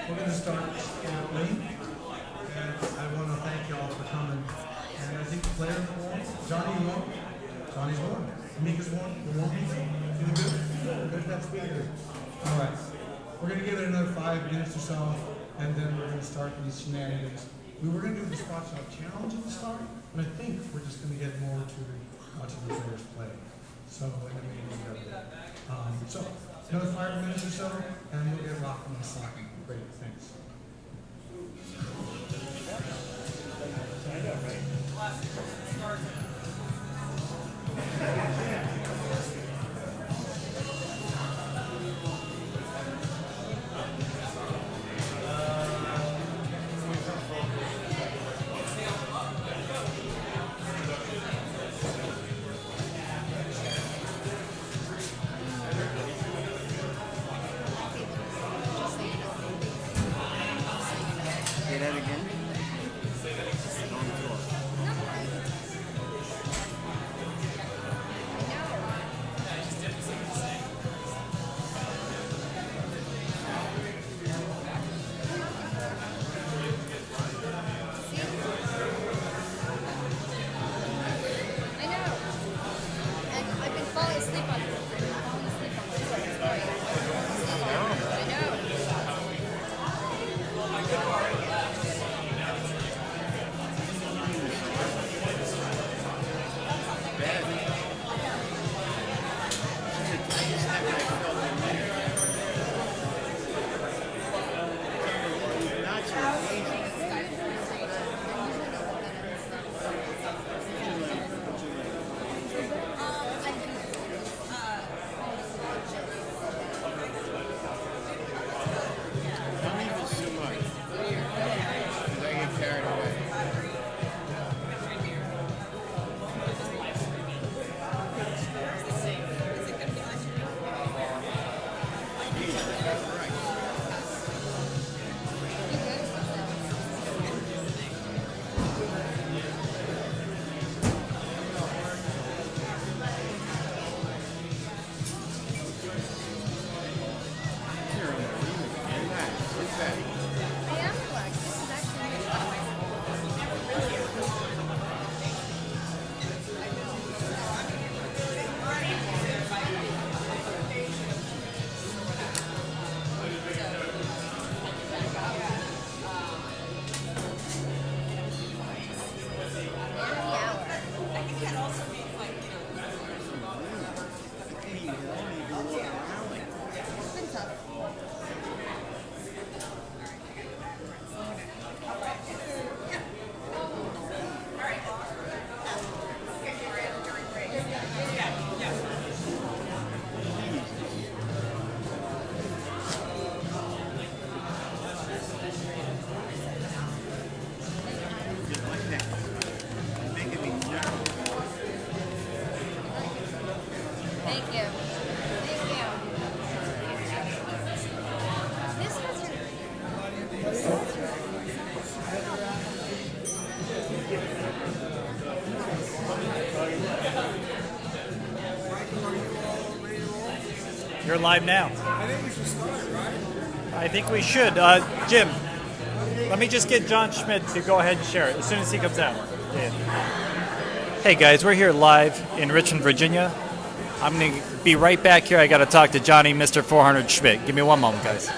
We're going to start shortly, and I want to thank y'all for coming. And I think the players won. Johnny won. Johnny's won. Mika's won. You won, Mika? Feeling good? Good. That's really good. All right. We're going to give it another 5 minutes or so, and then we're going to start these shenanigans. We were going to do the spot shot challenge at the start, but I think we're just going to get more to watching the players play. So, and then maybe so another 5 minutes or so, and we'll get rocking and slacking. Great, thanks. Say that again. You're live now. I think we should start, right? I think we should. Jim, let me just get John Schmidt to go ahead and share it as soon as he comes out. Yeah. Hey guys, we're here live in Richmond, Virginia. I'm going to be right back here. I got to talk to Johnny, Mr. 400 Schmidt. Give me one moment, guys.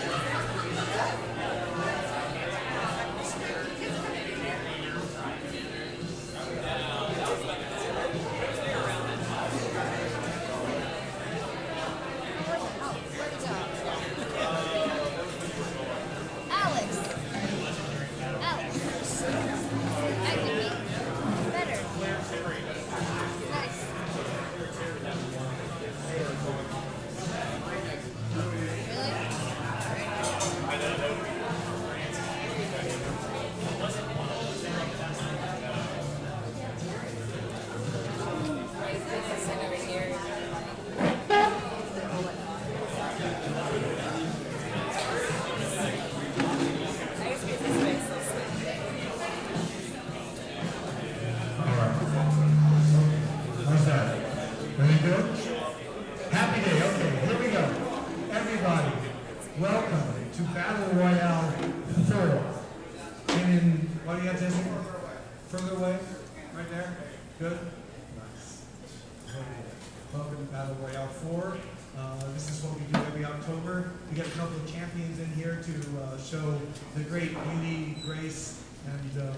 Happy day. Okay, here we go. Everybody, welcome to Battle Royale Johnny, you got this further away? Right there? Good? Nice. Welcome to Battle Royale 4. This is what we do every October. We get a couple of champions in here to show the great beauty, grace, and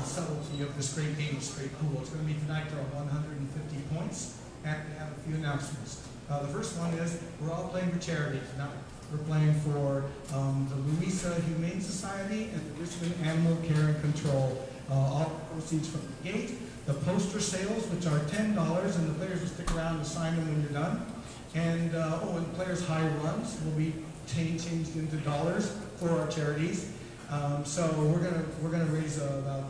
subtlety of this great game of straight pool. It's going to be tonight to 150 points, and we have a few announcements. The first one is we're all playing for charity tonight. We're playing for the Louisa Humane Society and the Richmond Animal Care and Control. All proceeds from the gate. The poster sales, which are $10, and the players will stick around and sign them when you're done. And and players' high runs will be changed into dollars for our charities. So we're gonna raise about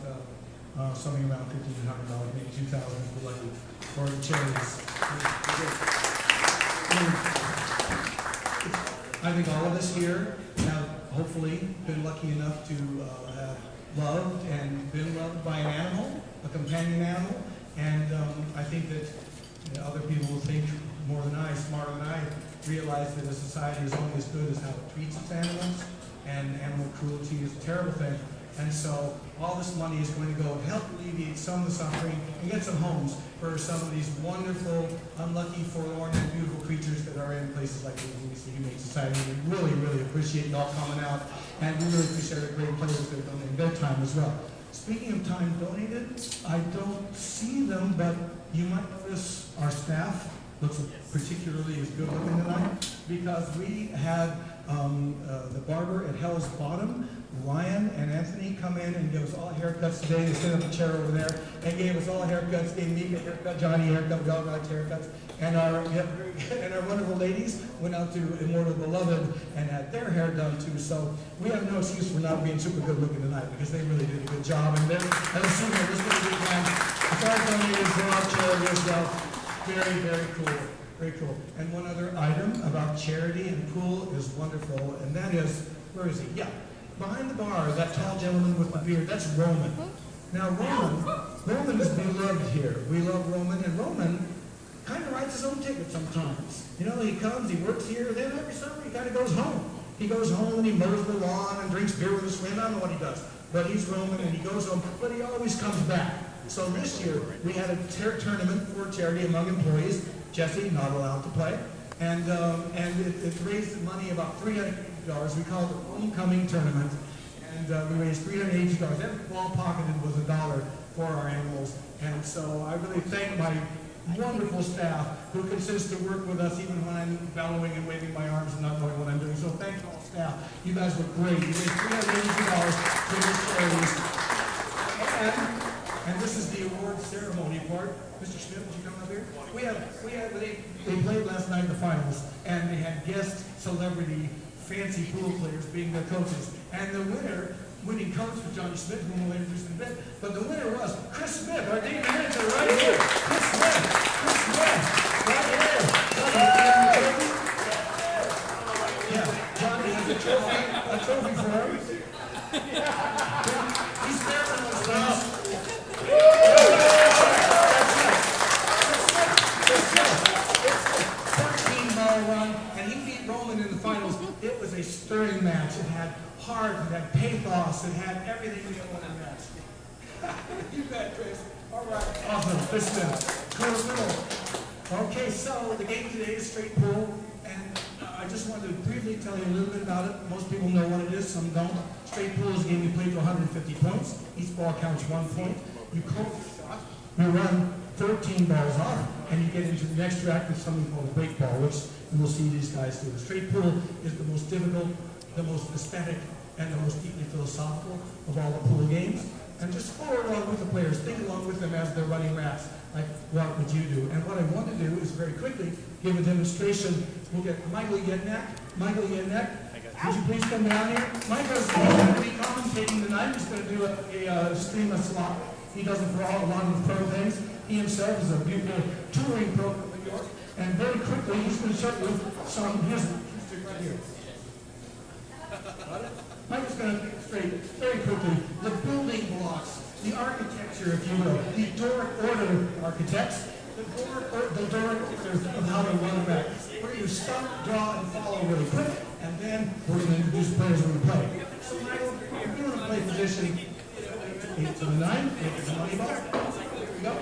something around $1,500, maybe $2,000 for the charities. I think all of us here have hopefully been lucky enough to have loved and been loved by an animal, a companion animal, and I think that other people will think more than I, smarter than I, realize that a society is only as good as how it treats its animals, and animal cruelty is a terrible thing. And so all this money is going to go and help alleviate some of the suffering and get some homes for some of these wonderful, unlucky, forlorn, and beautiful creatures that are in places like the Louisa Humane Society. We really, really appreciate you all coming out, and we really appreciate the great players that are donating their time as well. Speaking of time donated, I don't see them, but you might notice our staff looks particularly as good looking tonight, because we had the barber at Hell's Bottom, Ryan and Anthony, come in and give us all haircuts today. They set up a chair over there and gave us all haircuts, gave Mika a haircut, Johnny a haircut, we all got haircuts. And our wonderful ladies went out to Immortal Beloved and had their hair done too. So we have no excuse for not being super good looking tonight, because they really did a good job. And they're, as a senior, this is going to be fun. As far as donated, they're all charity as well. Very, very cool. Very cool. And one other item about charity and pool is wonderful, and that is, where is he? Yeah. Behind the bar, that tall gentleman with the beard, that's Roman. Now Roman is beloved here. We love Roman, and Roman kind of writes his own ticket sometimes. You know, he comes, he works here, then every summer he kind of goes home. He goes home and he mows the lawn and drinks beer with his friend. I don't know what he does, but he's Roman and he goes home, but he always comes back. So this year, we had a tournament for charity among employees. Jesse, not allowed to play. And it raised money about $380. We called it the Homecoming Tournament. And we raised $380. Every ball pocketed was $1 for our animals. And so I really thank my wonderful staff who consists to work with us even when I'm bellowing and waving my arms and not knowing what I'm doing. So thank you all staff. You guys were great. You raised $380 for your charities. And this is the award ceremony part. Mr. Schmidt, would you come up here? They played last night in the finals, and they had guest celebrity fancy pool players being their coaches. And the winning coach was Johnny Schmidt, whom we'll introduce in a bit. But the winner was Chris Smith, our team manager, right here. Chris Smith, right here. Yeah, Johnny has a trophy for him. He's there for those things. 13-ball run, and he beat Roman in the finals. It was a stirring match. It had heart, it had pathos, it had everything we want in a match. You bet, Chris. All right, awesome. Listen, cool. Okay, so the game today is straight pool, and I just wanted to briefly tell you a little bit about it. Most people know what it is, some don't. Straight pool is a game you play for 150 points. Each ball counts 1 point. You close the shot, you run 13 balls off, and you get into the next track with something called a break ball, which you will see these guys do. The straight pool is the most difficult, the most aesthetic, and the most deeply philosophical of all the pool games. And just follow along with the players, think along with them as they're running rats, like what would you do? And what I want to do is very quickly give a demonstration. We'll get Michael Yednak. Michael Yednak, would you please come down here? Michael's going to be commentating tonight. He's going to do a stream of slot. He does it for a lot of pro things. He himself is a beautiful touring pro from New York. And very quickly, he's going to show you some, here's right here. Michael's going to demonstrate very quickly the building blocks, the architecture, if you will, the Doric order architects, the Doric order of how to run a rack. Where you stop, draw, and follow really quick, and then we're going to introduce players when we play. So Michael, if you want to play position, 8 to the 9, 8 to the money ball. Here we go.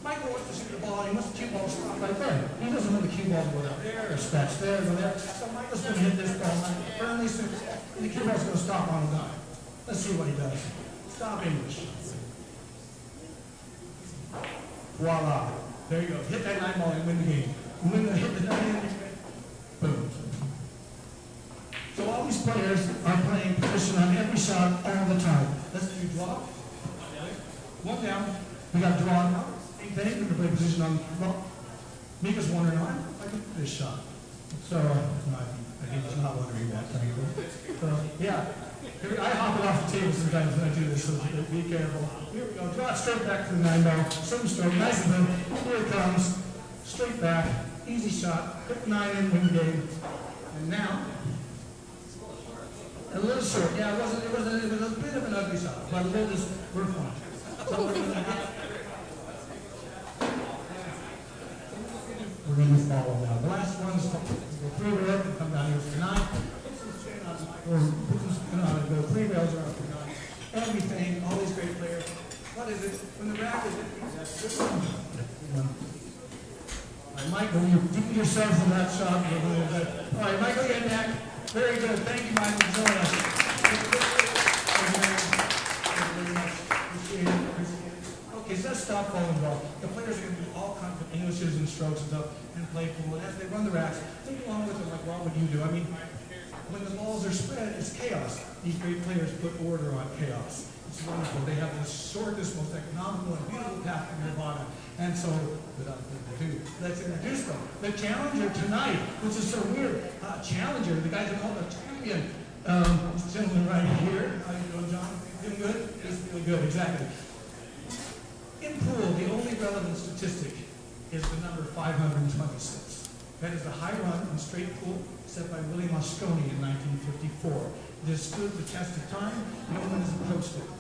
Michael wants to shoot the ball, he wants the cue ball to stop right there. He doesn't want the cue ball to go down there, or scratch there, or go there. So Michael's going to hit this ball firmly, and the cue ball's going to stop on a dime. Let's see what he does. Stop English. Voila. There you go. Hit that 9 ball and win the game. Hit the 9 in. Boom. So all these players are playing position on every shot all the time. Let's do draw. One down. We got draw now. Same thing. We're going to play position on well, Mika's wondering, I can do this shot. So, I think he's not wondering that. So, yeah. I hop it off the table sometimes when I do this, so be careful. Here we go. Draw it straight back to the 9 ball. Some stroke. Nice and good. Here it comes. Straight back. Easy shot. Put 9 in, win the game. And now, a little short. Yeah, it was a bit of an ugly shot, but we're fine. So we're going to follow now. The last one's go 3 rails and come down here for 9. Or go 3 rails around for 9. Everything, always great player. What is it? When the rack is it? All right, Michael, you beat yourself in that shot. All right, Michael, get back. Very good. Thank you, Michael, for joining us. Okay, so let's stop bowling ball. The players are going to do all kinds of Englishes and strokes and stuff and play pool. And as they run the racks, think along with them like, what would you do? I mean, when the balls are spread, it's chaos. These great players put order on chaos. It's wonderful. They have the shortest, most economical, and beautiful path to Nirvana. And so, without further ado, let's introduce them. The challenger tonight, which is so weird. Challenger, the guys are called a champion. This gentleman right here. How you doing, John? Doing good? He's feeling good, exactly. In pool, the only relevant statistic is the number 526. That is the high run in straight pool set by Willie Mosconi in 1954. It has stood the test of time. No one has approached it.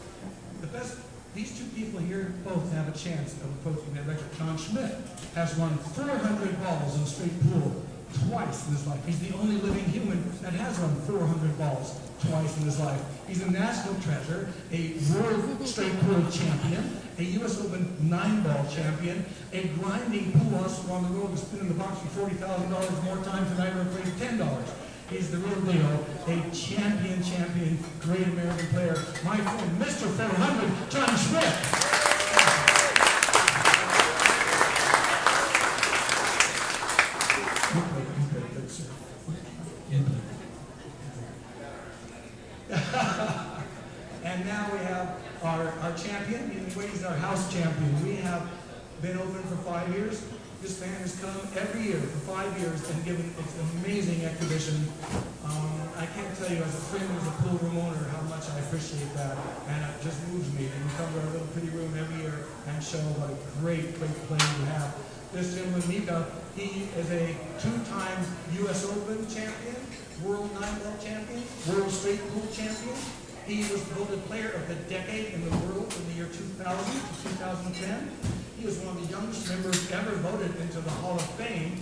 These two people here both have a chance of approaching that record. John Schmidt has won 400 balls in straight pool twice in his life. He's the only living human that has won 400 balls twice in his life. He's a national treasure, a world straight pool champion, a U.S. Open 9-ball champion, a grinding pool hustler on the road to spin in the box for $40,000 more times than I ever played $10. He's the real deal, a champion, great American player. My friend, Mr. 400, John Schmidt. And now we have our champion, in a way he's our house champion. We have been open for 5 years. This man has come every year for 5 years and given its amazing exhibition. I can't tell you, as a friend, as a pool room owner, how much I appreciate that, and it just moves me. And we come to our little pretty room every year and show what a great player we have. This gentleman, Mika, he is a 2-time U.S. Open champion, World 9-ball champion, World Straight Pool champion. He was voted Player of the Decade in the world in the year 2000 to 2010. He was one of the youngest members ever voted into the Hall of Fame,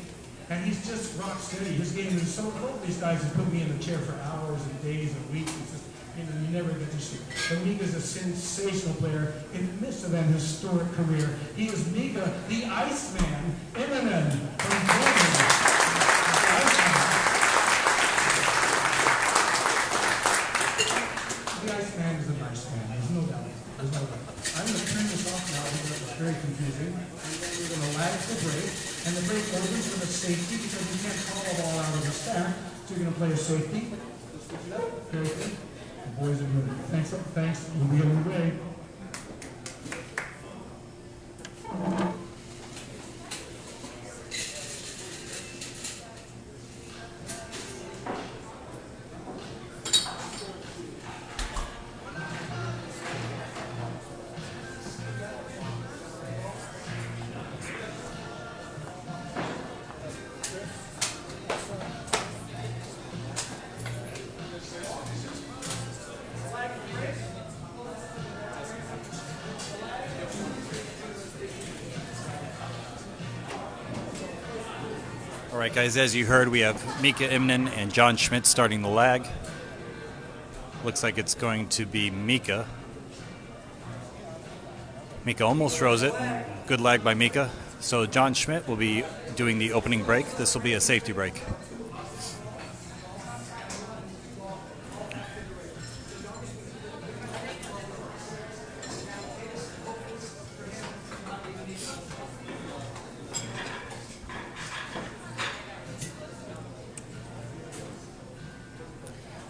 and he's just rock steady. His game is so cool. These guys have put me in the chair for hours and days and weeks. It's just, you never get to see. But Mika's a sensational player in the midst of an historic career. He is Mika, the Iceman, Immonen from Germany. The Iceman is a nice man. There's no doubt. There's no doubt. I'm going to turn this off now because it's very confusing. We're going to lag the break, and the break opens with a safety because you can't call the ball out of the stack, so you're going to play a safety. Let's switch it up. Very good. The boys are good. Thanks. We'll be on the way. All right, guys, as you heard, we have Mika Immonen and John Schmidt starting the lag. Looks like it's going to be Mika Mika almost throws it. Good lag by Mika. So John Schmidt will be doing the opening break. This will be a safety break.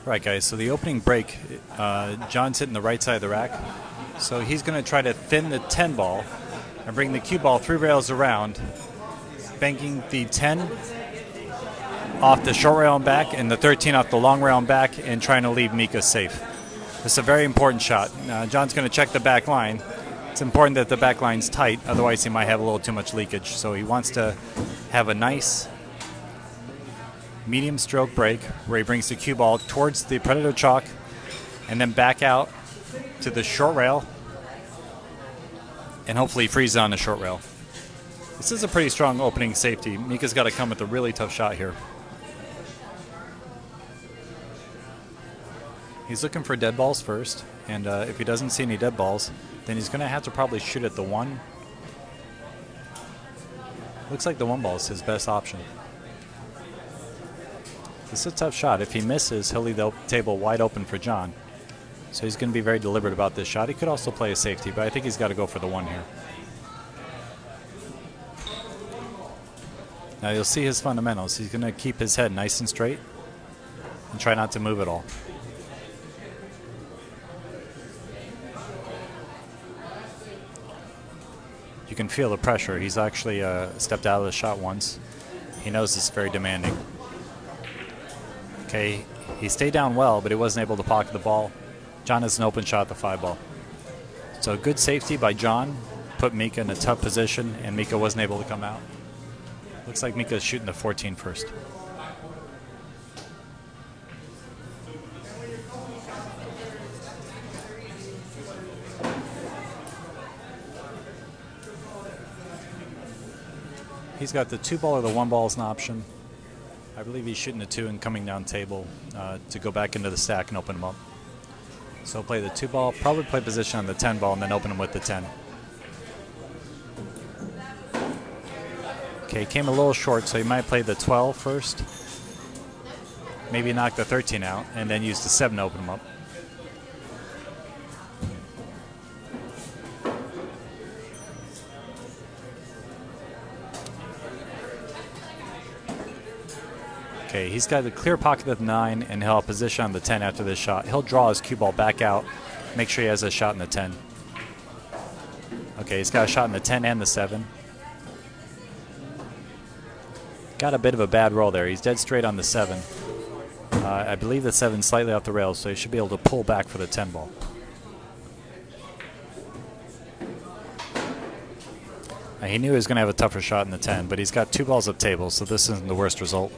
Right, guys, so the opening break, John's hitting the right side of the rack. So he's going to try to thin the 10 ball and bring the cue ball 3 rails around, banking the 10 off the short rail and back and the 13 off the long rail and back, and trying to leave Mika safe. This is a very important shot. John's going to check the back line. It's important that the back line's tight, otherwise he might have a little too much leakage. So he wants to have a nice medium stroke break where he brings the cue ball towards the predator chalk and then back out to the short rail and hopefully freeze on the short rail. This is a pretty strong opening safety. Mika's got to come with a really tough shot here. He's looking for dead balls first, and if he doesn't see any dead balls, then he's going to have to probably shoot at the 1. Looks like the 1 ball is his best option. This is a tough shot. If he misses, he'll leave the table wide open for John. So he's going to be very deliberate about this shot. He could also play a safety, but I think he's got to go for the 1 here. Now you'll see his fundamentals. He's going to keep his head nice and straight and try not to move at all. You can feel the pressure. He's actually stepped out of the shot once. He knows it's very demanding. Okay, he stayed down well, but he wasn't able to pocket the ball. John has an open shot at the 5 ball. So good safety by John put Mika in a tough position, and Mika wasn't able to come out. Looks like Mika's shooting the 14 first. He's got the 2 ball or the 1 ball as an option. I believe he's shooting the 2 and coming down table to go back into the stack and open him up. So he'll play the 2 ball, probably play position on the 10 ball, and then open him with the 10. Okay, he came a little short, so he might play the 12 first. Maybe knock the 13 out, and then use the 7 to open him up. Okay, he's got a clear pocket of the 9, and he'll have position on the 10 after this shot. He'll draw his cue ball back out, make sure he has a shot in the 10. Okay, he's got a shot in the 10 and the 7. Got a bit of a bad roll there. He's dead straight on the 7. I believe the 7 slightly off the rails, so he should be able to pull back for the 10 ball. He knew he was going to have a tougher shot in the 10, but he's got 2 balls up table, so this isn't the worst result.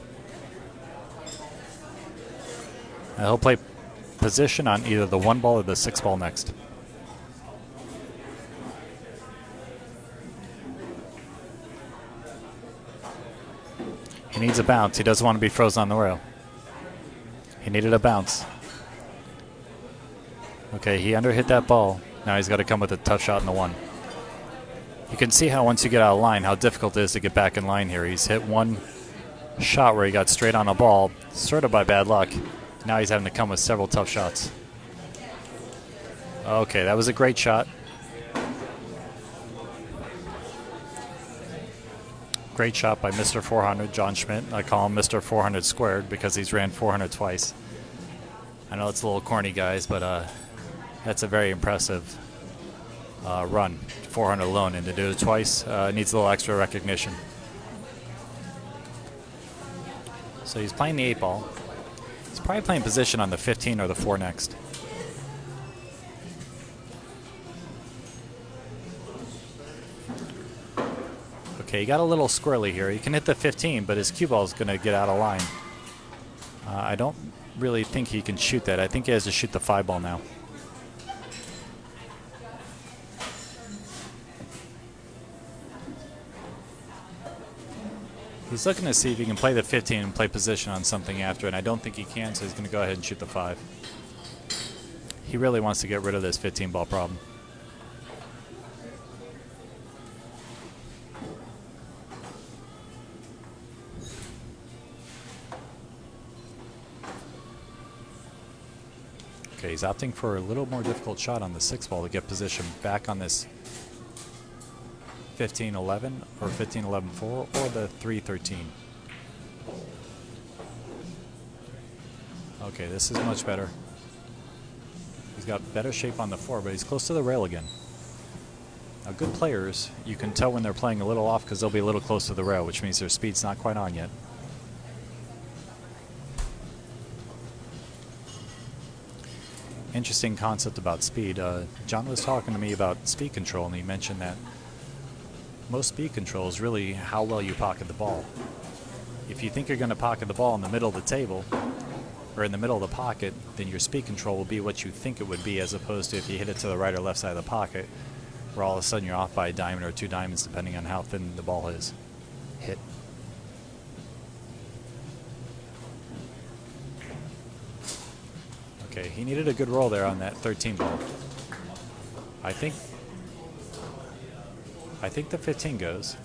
He'll play position on either the 1 ball or the 6 ball next. He needs a bounce. He doesn't want to be frozen on the rail. He needed a bounce. Okay, he underhit that ball. Now he's got to come with a tough shot in the 1. You can see how once you get out of line, how difficult it is to get back in line here. He's hit 1 shot where he got straight on a ball, sort of by bad luck. Now he's having to come with several tough shots. Okay, that was a great shot. Great shot by Mr. 400, John Schmidt. I call him Mr. 400 squared because he's ran 400 twice. I know it's a little corny, guys, but that's a very impressive run. 400 alone, and to do it twice needs a little extra recognition. So he's playing the 8 ball. He's probably playing position on the 15 or the 4 next. Okay, he got a little squirrely here. He can hit the 15, but his cue ball is going to get out of line. I don't really think he can shoot that. I think he has to shoot the 5 ball now. He's looking to see if he can play the 15 and play position on something after, and I don't think he can, so he's going to go ahead and shoot the 5. He really wants to get rid of this 15 ball problem. Okay, he's opting for a little more difficult shot on the 6 ball to get position back on this 15-11 or 15-11-4 or the 3-13. Okay, this is much better. He's got better shape on the 4, but he's close to the rail again. Now, good players, you can tell when they're playing a little off because they'll be a little close to the rail, which means their speed's not quite on yet. Interesting concept about speed. John was talking to me about speed control, and he mentioned that most speed control is really how well you pocket the ball. If you think you're going to pocket the ball in the middle of the table or in the middle of the pocket, then your speed control will be what you think it would be, as opposed to if you hit it to the right or left side of the pocket, where all of a sudden you're off by a diamond or 2 diamonds depending on how thin the ball is hit. Okay, he needed a good roll there on that 13 ball. I think the 15 goes,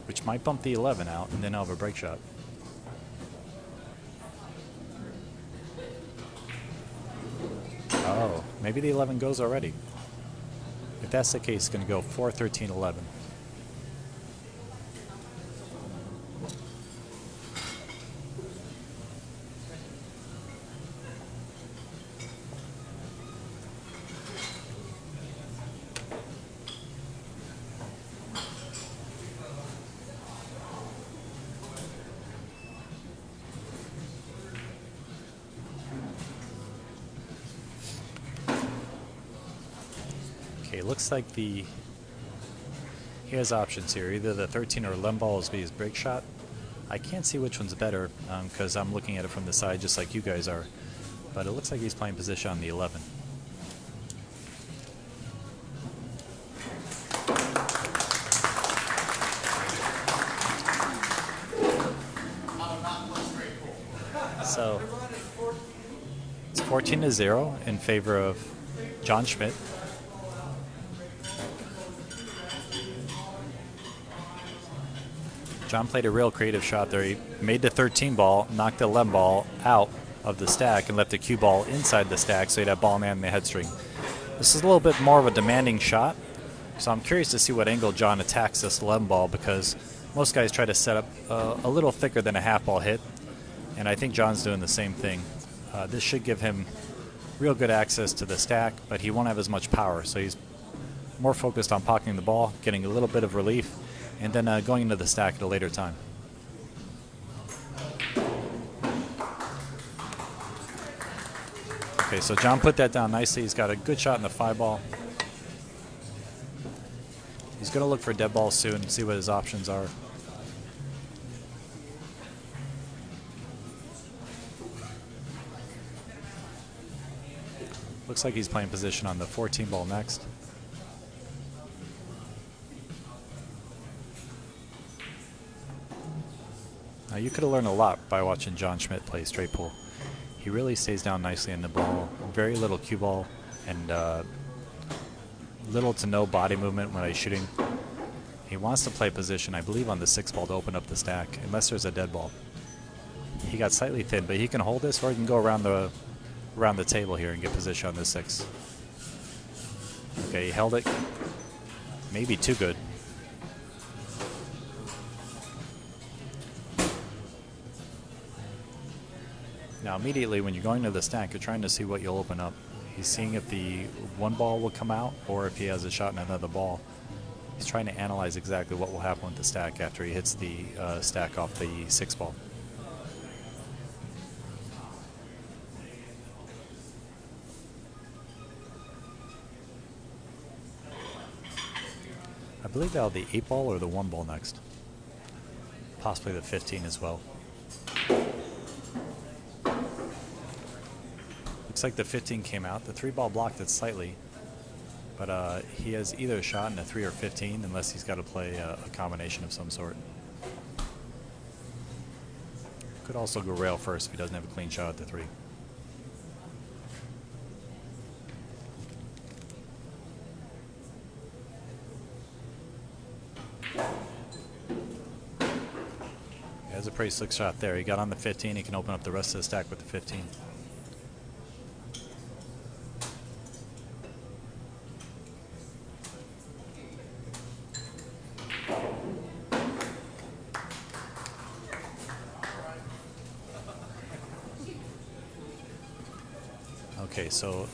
which might bump the 11 out, and then I'll have a break shot. Oh, maybe the 11 goes already. If that's the case, it's going to go 4, 13, 11. Okay, looks like he has options here. Either the 13 or 11 ball is his break shot. I can't see which one's better because I'm looking at it from the side just like you guys are. But it looks like he's playing position on the 11. So it's 14-0 in favor of John Schmidt. John played a real creative shot there. He made the 13 ball, knocked the 11 ball out of the stack, and left the cue ball inside the stack so he'd have ball man in the head string. This is a little bit more of a demanding shot, so I'm curious to see what angle John attacks this 11 ball, because most guys try to set up a little thicker than a half ball hit, and I think John's doing the same thing. This should give him real good access to the stack, but he won't have as much power, so he's more focused on pocketing the ball, getting a little bit of relief, and then going into the stack at a later time. Okay, so John put that down nicely. He's got a good shot in the 5 ball. He's going to look for dead balls soon and see what his options are. Looks like he's playing position on the 14 ball next. Now, you could have learned a lot by watching John Schmidt play straight pool. He really stays down nicely in the ball, very little cue ball, and little to no body movement when he's shooting. He wants to play position, I believe, on the 6 ball to open up the stack, unless there's a dead ball. He got slightly thin, but he can hold this, or he can go around the table here and get position on the 6. Okay, he held it. Maybe too good. Now, immediately when you're going to the stack, you're trying to see what you'll open up. He's seeing if the 1 ball will come out or if he has a shot in another ball. He's trying to analyze exactly what will happen with the stack after he hits the stack off the 6 ball. I believe they'll have the 8 ball or the 1 ball next. Possibly the 15 as well. Looks like the 15 came out. The 3 ball blocked it slightly, but he has either a shot in a 3 or 15 unless he's got to play a combination of some sort. Could also go rail first if he doesn't have a clean shot at the 3. He has a pretty slick shot there. He got on the 15. He can open up the rest of the stack with the 15. Okay, so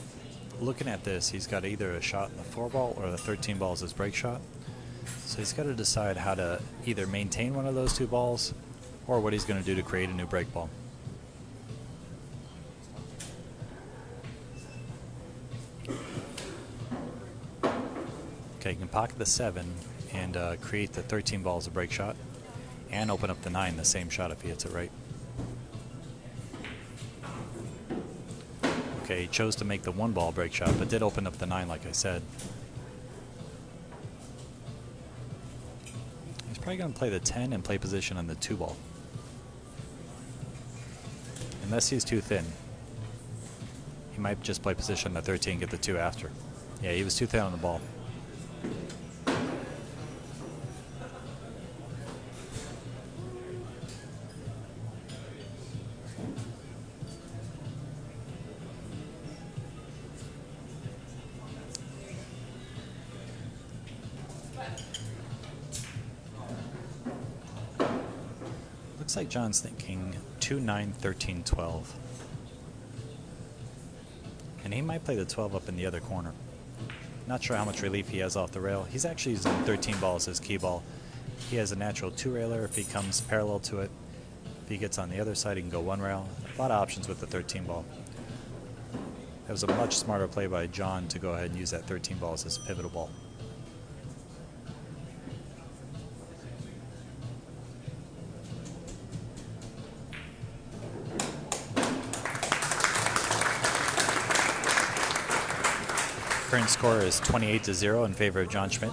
looking at this, he's got either a shot in the 4-ball or the 13 ball as his break shot. So he's got to decide how to either maintain one of those two balls or what he's going to do to create a new break ball. Okay, you can pocket the 7 and create the 13 ball as a break shot and open up the 9, the same shot if he hits it right. Okay, he chose to make the 1-ball break shot, but did open up the 9 like I said. He's probably going to play the 10 and play position on the 2-ball. Unless he's too thin. He might just play position on the 13 and get the 2 after. Yeah, he was too thin on the ball. Looks like John's thinking 2, 9, 13, 12. And he might play the 12 up in the other corner. Not sure how much relief he has off the rail. He's actually using 13 ball as his key ball. He has a natural 2-railer if he comes parallel to it. If he gets on the other side, he can go 1 rail. A lot of options with the 13 ball. That was a much smarter play by John to go ahead and use that 13 ball as his pivotal ball. Current score is 28-0 in favor of John Schmidt.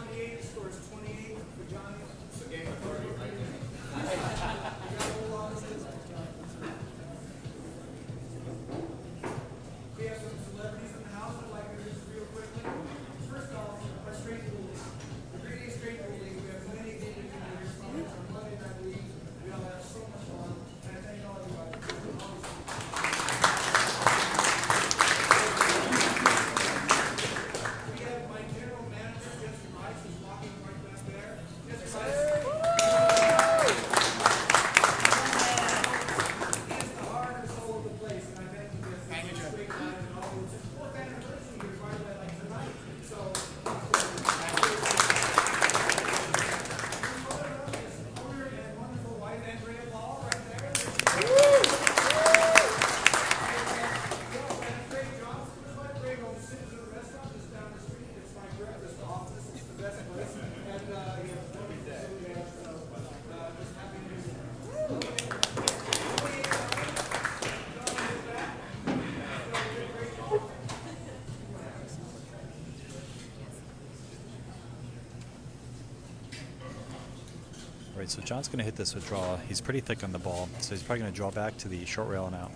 Right, so John's going to hit this with draw. He's pretty thick on the ball, so he's probably going to draw back to the short rail and out.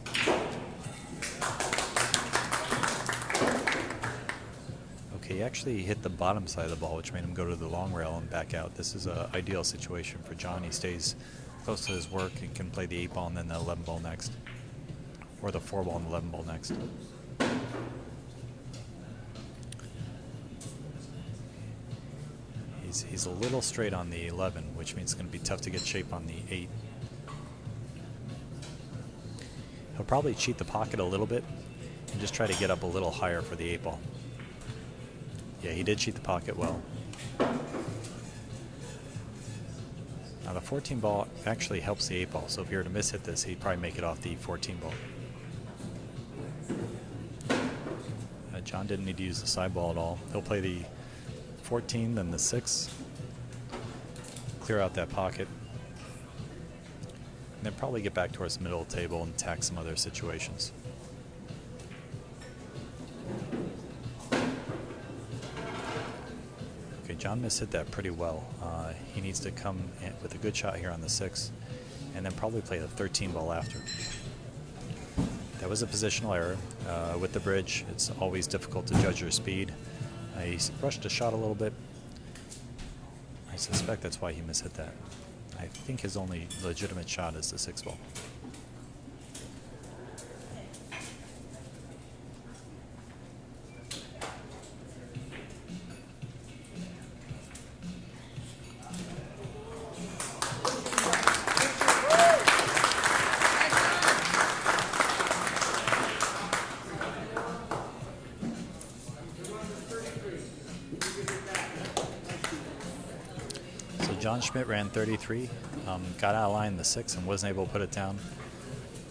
Okay, he actually hit the bottom side of the ball, which made him go to the long rail and back out. This is an ideal situation for John. He stays close to his work and can play the 8-ball and then the 11-ball next. Or the 4-ball and the 11-ball next. He's a little straight on the 11, which means it's going to be tough to get shape on the 8. He'll probably cheat the pocket a little bit and just try to get up a little higher for the 8-ball. Yeah, he did cheat the pocket well. Now the 14 ball actually helps the 8-ball, so if you were to miss-hit this, he'd probably make it off the 14 ball. John didn't need to use the side ball at all. He'll play the 14, then the 6, clear out that pocket, and then probably get back towards the middle of the table and attack some other situations. Okay, John mishit that pretty well. He needs to come in with a good shot here on the 6, and then probably play the 13 ball after. That was a positional error. With the bridge, it's always difficult to judge your speed. He rushed a shot a little bit. I suspect that's why he mishit that. I think his only legitimate shot is the 6 ball. John Schmidt ran 33, got out of line in the 6 and wasn't able to put it down.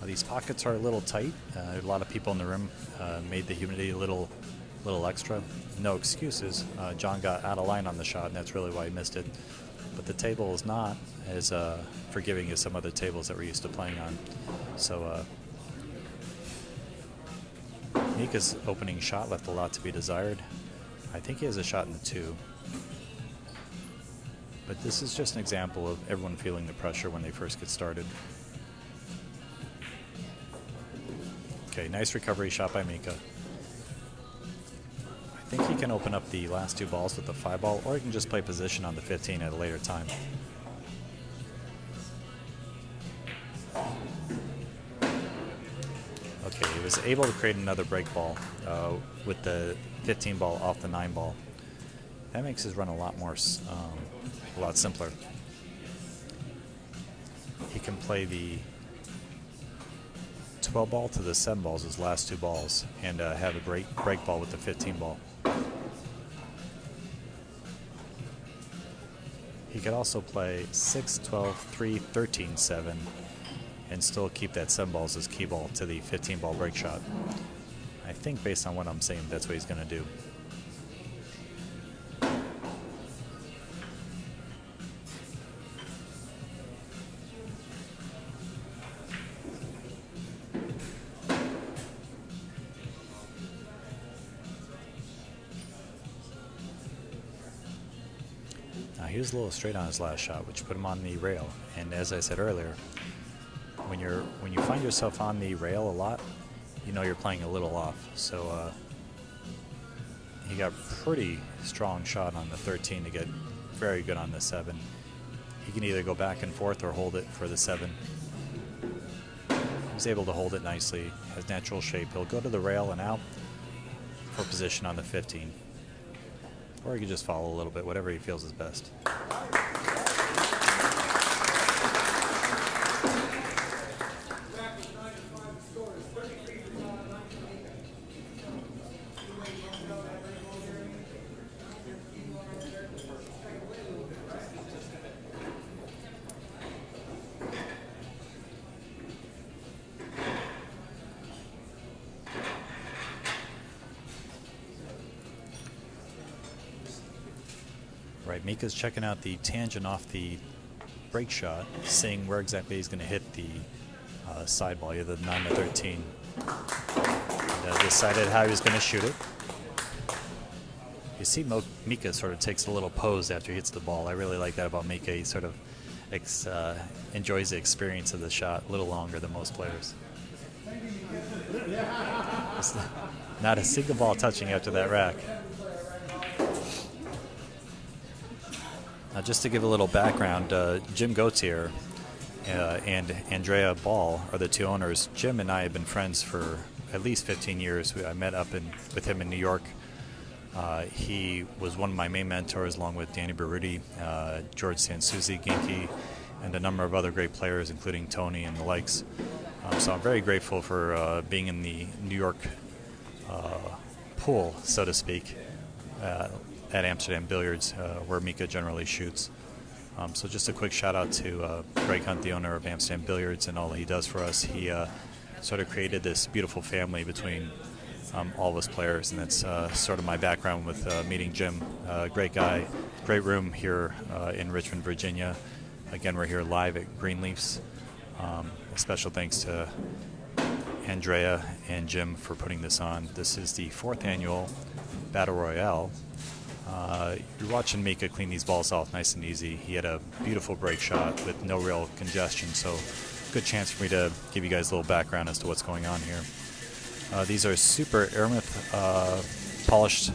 These pockets are a little tight. A lot of people in the room made the humidity a little extra. No excuses. John got out of line on the shot, and that's really why he missed it. But the table is not as forgiving as some other tables that we're used to playing on. So Mika's opening shot left a lot to be desired. I think he has a shot in the 2. But this is just an example of everyone feeling the pressure when they first get started. Okay, nice recovery shot by Mika. I think he can open up the last 2 balls with the 5 ball, or he can just play position on the 15 at a later time. Okay, he was able to create another break ball with the 15 ball off the 9 ball. That makes his run a lot simpler. He can play the 12 ball to the 7 balls, his last 2 balls, and have a break ball with the 15 ball. He could also play 6, 12, 3, 13, 7, and still keep that 7 ball as his key ball to the 15 ball break shot. I think based on what I'm saying, that's what he's going to do. He was a little straight on his last shot, which put him on the rail. And as I said earlier, when you find yourself on the rail a lot, you know you're playing a little off. So he got pretty strong shot on the 13 to get very good on the 7. He can either go back and forth or hold it for the 7. He was able to hold it nicely, has natural shape. He'll go to the rail and out for position on the 15. Or he can just follow a little bit, whatever he feels is best. Right, Mika's checking out the tangent off the break shot, seeing where exactly he's going to hit the side ball, either the 9 or 13. And, decided how he was going to shoot it. You see Mika sort of takes a little pose after he hits the ball. I really like that about Mika. He sort of enjoys the experience of the shot a little longer than most players. Not a single ball touching after that rack. Just to give a little background, Jim Gauthier and Andrea Ball are the 2 owners. Jim and I have been friends for at least 15 years. I met up with him in New York. He was one of my main mentors, along with Danny Berruti, George Sansuzi, Ginky, and a number of other great players, including Tony and the likes. So I'm very grateful for being in the New York pool, so to speak, at Amsterdam Billiards, where Mika generally shoots. So just a quick shout out to Greg Hunt, the owner of Amsterdam Billiards, and all he does for us. He sort of created this beautiful family between all of us players, and that's sort of my background with meeting Jim. Great guy, great room here in Richmond, Virginia. Again, we're here live at Greenleafs. A special thanks to Andrea and Jim for putting this on. This is the 4th annual Battle Royale. You're watching Mika clean these balls off nice and easy. He had a beautiful break shot with no real congestion, so good chance for me to give you guys a little background as to what's going on here. These are super Aramith polished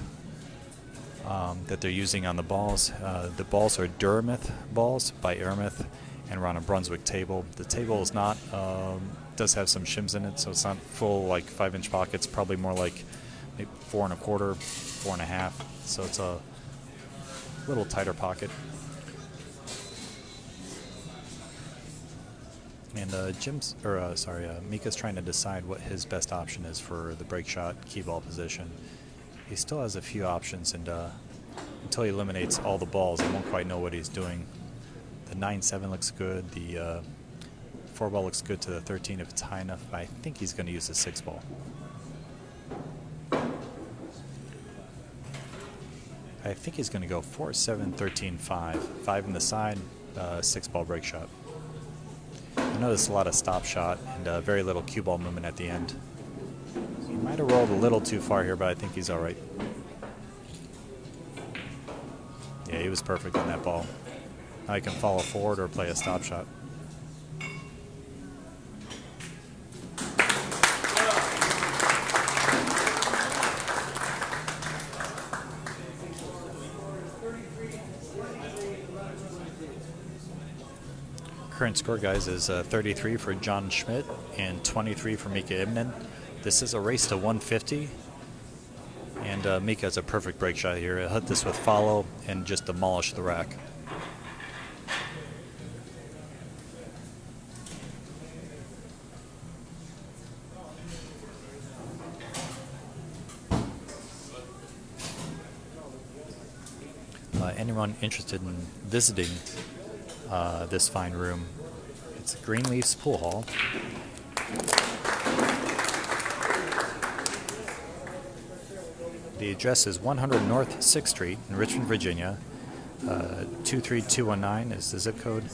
that they're using on the balls. The balls are Duramith balls by Aramith, and we're on a Brunswick table. The table is not, does have some shims in it, so it's not full like 5-inch pockets, probably more like maybe 4 1/4, 4 1/2, so it's a little tighter pocket. And Mika's trying to decide what his best option is for the break shot key ball position. He still has a few options, and until he eliminates all the balls, he won't quite know what he's doing. The 9-7 looks good. The 4 ball looks good to the 13 if it's high enough. But I think he's going to use the 6 ball. I think he's going to go 4, 7, 13, 5. 5 in the side, 6 ball break shot. I noticed a lot of stop shot and very little cue ball movement at the end. He might have rolled a little too far here, but I think he's all right. Yeah, he was perfect on that ball. Now he can follow forward or play a stop shot. Current score, guys, is 33 for John Schmidt and 23 for Mika Immonen. This is a race to 150, and Mika has a perfect break shot here. He'll hit this with follow and just demolish the rack. Anyone interested in visiting this fine room, it's Greenleaf's Pool Hall. The address is 100 North 6th Street in Richmond, Virginia. 23219 is the zip code.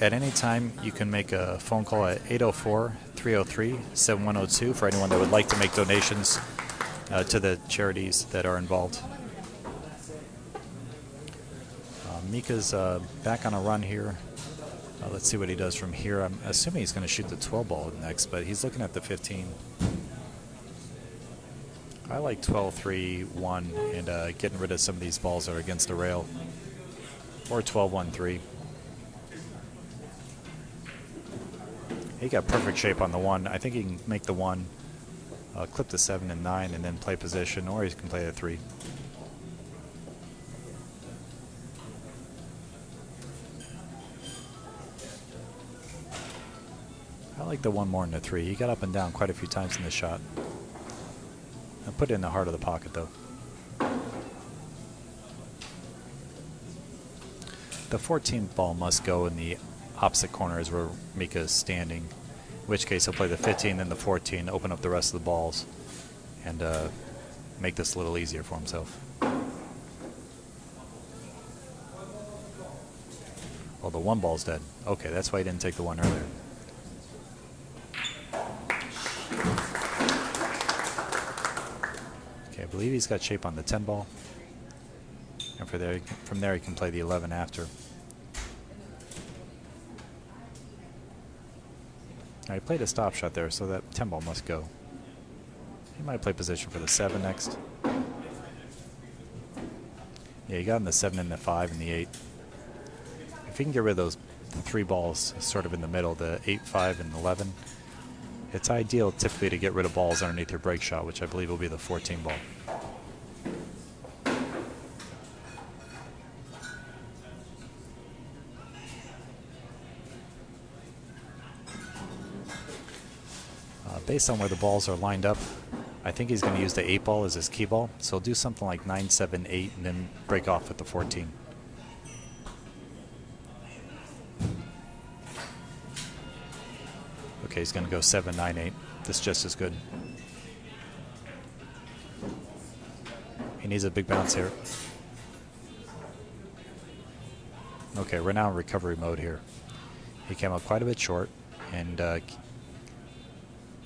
At any time, you can make a phone call at 804-303-7102 for anyone that would like to make donations to the charities that are involved. Mika's back on a run here. Let's see what he does from here. I'm assuming he's going to shoot the 12 ball next, but he's looking at the 15. I like 12-3-1 and getting rid of some of these balls that are against the rail. Or 12-1-3. He got perfect shape on the 1. I think he can make the 1, clip the 7 and 9, and then play position, or he can play the 3. I like the 1 more than the 3. He got up and down quite a few times in this shot. I put it in the heart of the pocket, though. The 14th ball must go in the opposite corners where Mika is standing, in which case he'll play the 15, then the 14, open up the rest of the balls, and make this a little easier for himself. Oh, the 1 ball's dead. Okay, that's why he didn't take the 1 earlier. I believe he's got shape on the 10 ball, and from there he can play the 11 after. Now he played a stop shot there, so that 10 ball must go. He might play position for the 7 next. Yeah, he got in the 7 and the 5 and the 8. If he can get rid of those 3 balls sort of in the middle, the 8, 5, and 11, it's ideal typically to get rid of balls underneath your break shot, which I believe will be the 14 ball. Based on where the balls are lined up, I think he's going to use the 8 ball as his key ball. So he'll do something like 9, 7, 8, and then break off with the 14. Okay, he's going to go 7, 9, 8. This is just as good. He needs a big bounce here. Okay, we're now in recovery mode here. He came up quite a bit short and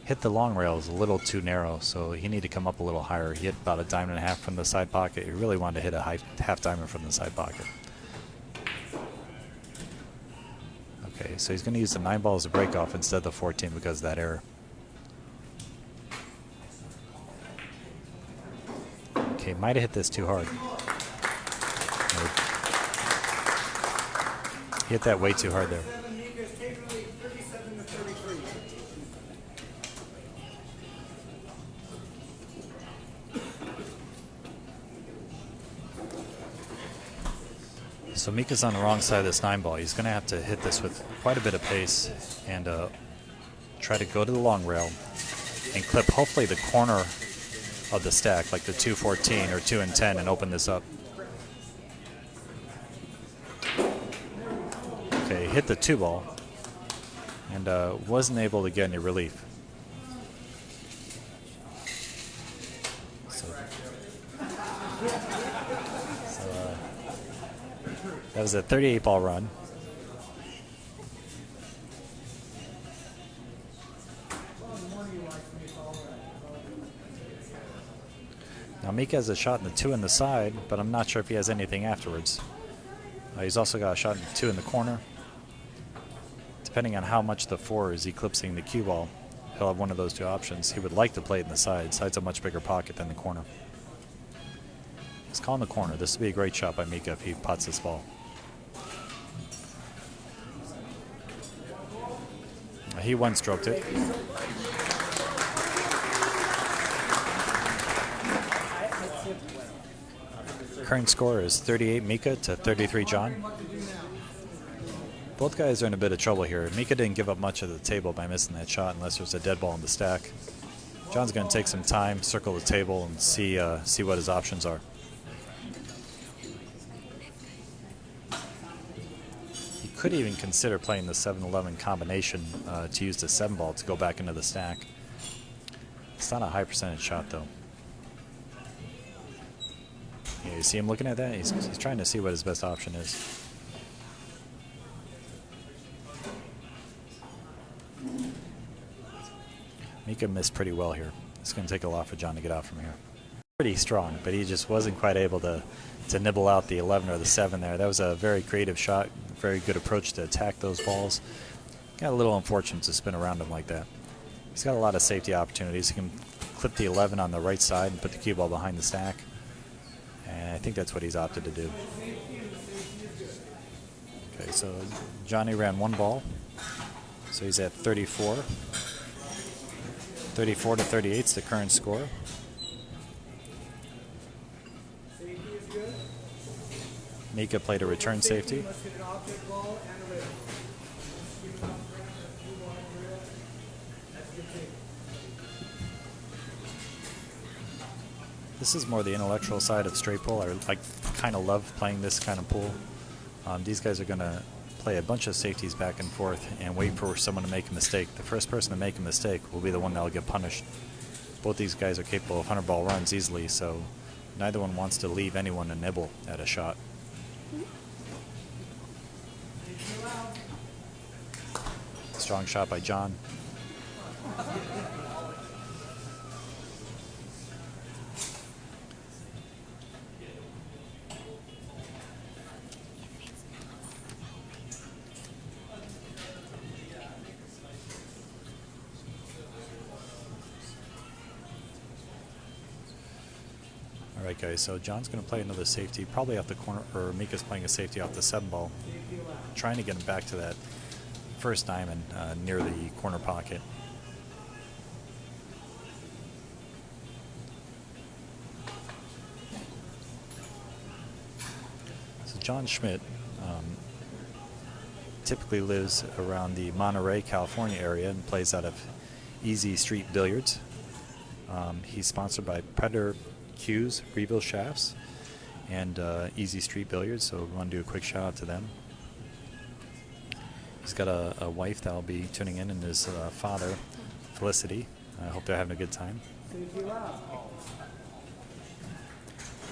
hit the long rails a little too narrow, so he needed to come up a little higher. He hit about a diamond and a half from the side pocket. He really wanted to hit a half diamond from the side pocket. Okay, so he's going to use the 9 ball as a break off instead of the 14 because of that error. Okay, might have hit this too hard. He hit that way too hard there. So Mika's on the wrong side of this 9-ball. He's going to have to hit this with quite a bit of pace and try to go to the long rail and clip hopefully the corner of the stack, like the 2-14 or 2-10, and open this up. Okay, hit the 2-ball and wasn't able to get any relief. That was a 38-ball run. Now Mika has a shot in the 2 in the side, but I'm not sure if he has anything afterwards. He's also got a shot in the 2 in the corner. Depending on how much the 4 is eclipsing the cue ball, he'll have one of those two options. He would like to play it in the side. Side's a much bigger pocket than the corner. He's calling the corner. This would be a great shot by Mika if he pots this ball. He one-stroked it. Current score is 38 Mika to 33 John. Both guys are in a bit of trouble here. Mika didn't give up much of the table by missing that shot unless there's a dead ball in the stack. John's going to take some time, circle the table, and see what his options are. Could even consider playing the 7-11 combination to use the 7-ball to go back into the stack. It's not a high percentage shot though. Yeah, you see him looking at that? He's trying to see what his best option is. Mika missed pretty well here. It's going to take a lot for John to get out from here. Pretty strong, but he just wasn't quite able to nibble out the 11 or the 7 there. That was a very creative shot, very good approach to attack those balls. Got a little unfortunate to spin around him like that. He's got a lot of safety opportunities. He can clip the 11 on the right side and put the cue ball behind the stack. And I think that's what he's opted to do. Okay, so Johnny ran 1 ball. So he's at 34. 34 to 38 is the current score. Mika played a return safety. This is more the intellectual side of straight pool. I kind of love playing this kind of pool. These guys are going to play a bunch of safeties back and forth and wait for someone to make a mistake. The first person to make a mistake will be the one that will get punished. Both these guys are capable of 100-ball runs easily, so neither one wants to leave anyone a nibble at a shot. Strong shot by John. All right, guys, so John's going to play another safety, probably off the corner, or Mika's playing a safety off the 7-ball, trying to get him back to that first diamond near the corner pocket. So John Schmidt typically lives around the Monterey, California area and plays out of Easy Street Billiards. He's sponsored by Predator Cues, Reveal Shafts, and Easy Street Billiards, so we want to do a quick shout out to them. He's got a wife that'll be tuning in, and his father, Felicity. I hope they're having a good time.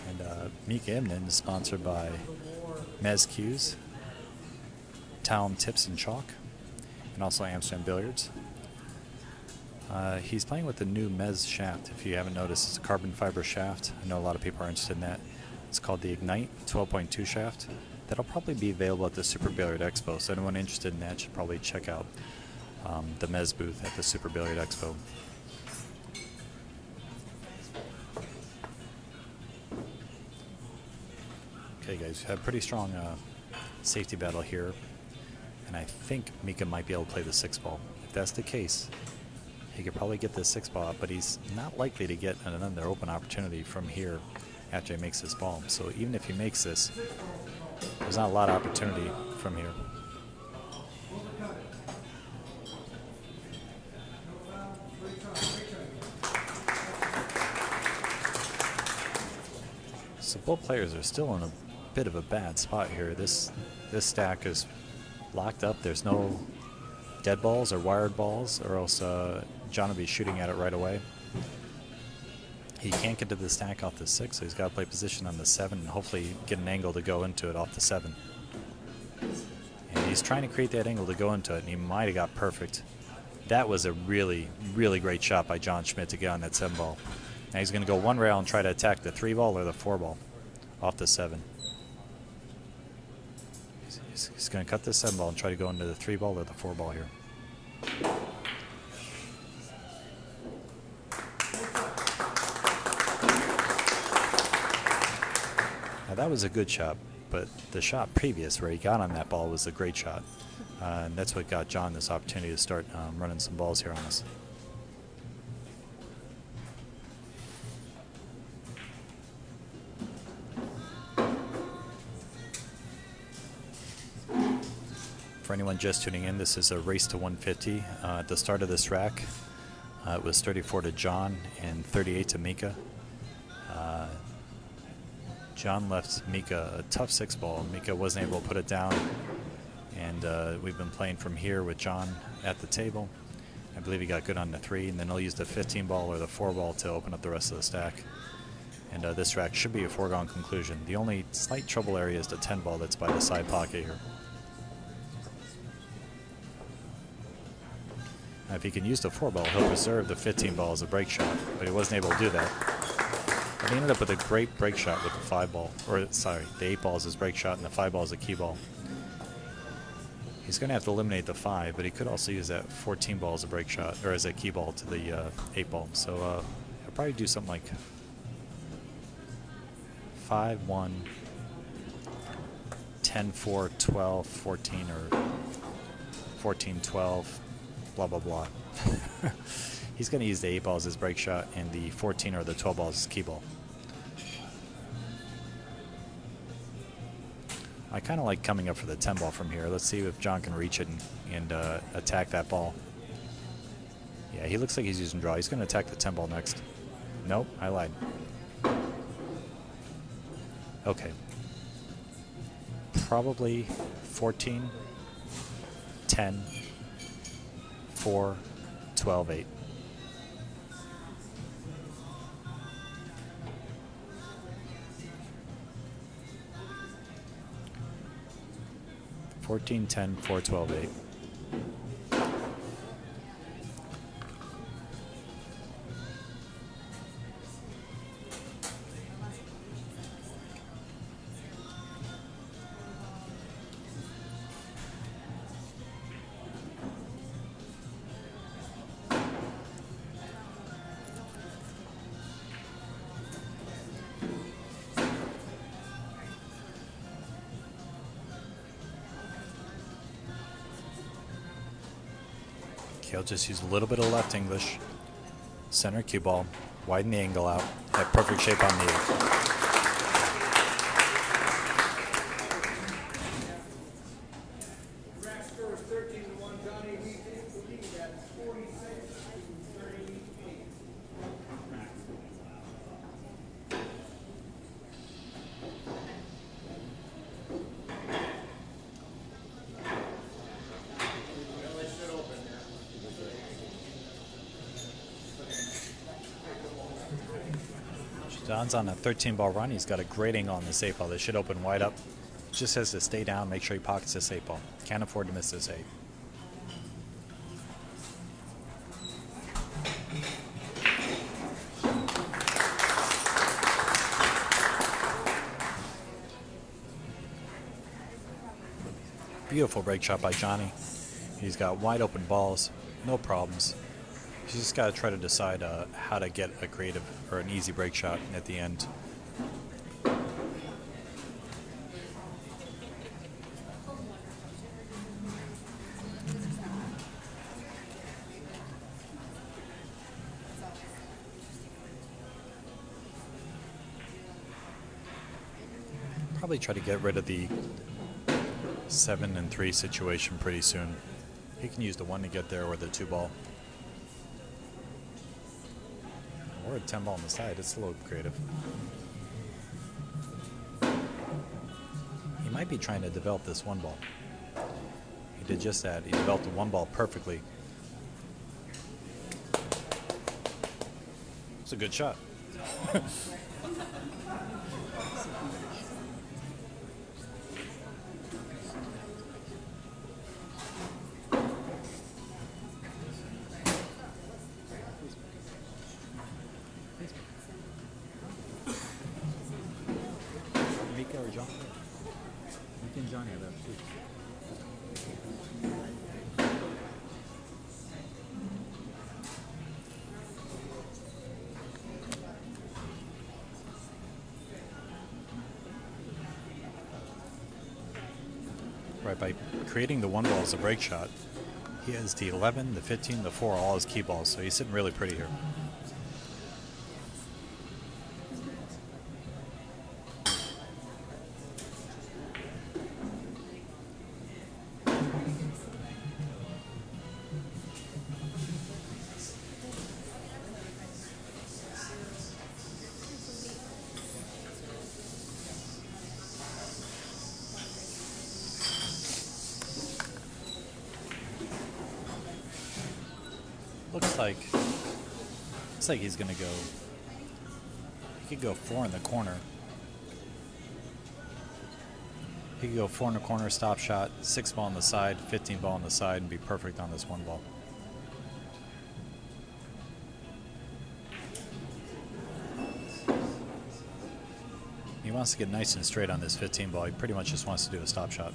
And Mika Immonen is sponsored by Mez Cues, Town Tips and Chalk, and also Amsterdam Billiards. He's playing with the new Mez shaft. If you haven't noticed, it's a carbon fiber shaft. I know a lot of people are interested in that. It's called the Ignite 12.2 shaft. That'll probably be available at the Super Billiard Expo, so anyone interested in that should probably check out the Mez booth at the Super Billiard Expo. Okay, guys, we have a pretty strong safety battle here. And I think Mika might be able to play the 6 ball. If that's the case, he could probably get the 6 ball out, but he's not likely to get another open opportunity from here after he makes this ball. So even if he makes this, there's not a lot of opportunity from here. So both players are still in a bit of a bad spot here. This stack is locked up. There's no dead balls or wired balls, or else John will be shooting at it right away. He can't get to the stack off the 6, so he's got to play position on the 7 and hopefully get an angle to go into it off the 7. And he's trying to create that angle to go into it, and he might have got perfect. That was a really, really great shot by John Schmidt to get on that 7 ball. Now he's going to go one rail and try to attack the 3 ball or the 4 ball off the 7. He's going to cut the 7 ball and try to go into the 3 ball or the 4 ball here. Now that was a good shot, but the shot previous where he got on that ball was a great shot. And that's what got John this opportunity to start running some balls here on us. For anyone just tuning in, this is a race to 150. At the start of this rack, it was 34 to John and 38 to Mika. John left Mika a tough 6 ball. Mika wasn't able to put it down, and we've been playing from here with John at the table. I believe he got good on the 3, and then he'll use the 15 ball or the 4 ball to open up the rest of the stack. And this rack should be a foregone conclusion. The only slight trouble area is the 10 ball that's by the side pocket here. Now, if he can use the 4 ball, he'll preserve the 15 ball as a break shot, but he wasn't able to do that. But he ended up with a great break shot with the 5 ball, or sorry, the 8 ball is his break shot and the 5 ball is a key ball. He's going to have to eliminate the 5, but he could also use that 14 ball as a break shot, or as a key ball to the 8 ball. So he'll probably do something like 5, 1, 10, 4, 12, 14, or 14, 12, blah, blah, blah. He's going to use the 8 ball as his break shot and the 14 or the 12 ball as his key ball. I kind of like coming up for the 10 ball from here. Let's see if John can reach it and attack that ball. Yeah, he looks like he's using draw. He's going to attack the 10 ball next. Nope, I lied. Okay. Probably 14, 10, 4, 12, 8. Fourteen, 10, 4, 12, 8. He'll just use a little bit of left English, center cue ball, widen the angle out, have perfect shape on the 8. John's on a 13 ball run. He's got a great angle on this 8 ball. They should open wide up. Just has to stay down, make sure he pockets this 8 ball. Can't afford to miss this 8. Beautiful break shot by Johnny. He's got wide open balls, no problems. You just got to try to decide how to get a creative or an easy break shot at the end. probably try to get rid of the 7 and 3 situation pretty soon. He can use the 1 to get there or the 2 ball. Or a 10 ball on the side. It's a little creative. He might be trying to develop this 1 ball. He did just that. He developed the 1 ball perfectly. It's a good shot. Mika or John? Mika and Johnny are there. Right, by creating the 1 ball as a break shot, he has the 11, the 15, the 4, all his key balls, so he's sitting really pretty here. Looks like he's gonna go. He could go 4 in the corner. He could go 4 in the corner, stop shot, 6 ball on the side, 15 ball on the side, and be perfect on this 1 ball. He wants to get nice and straight on this 15 ball. He pretty much just wants to do a stop shot.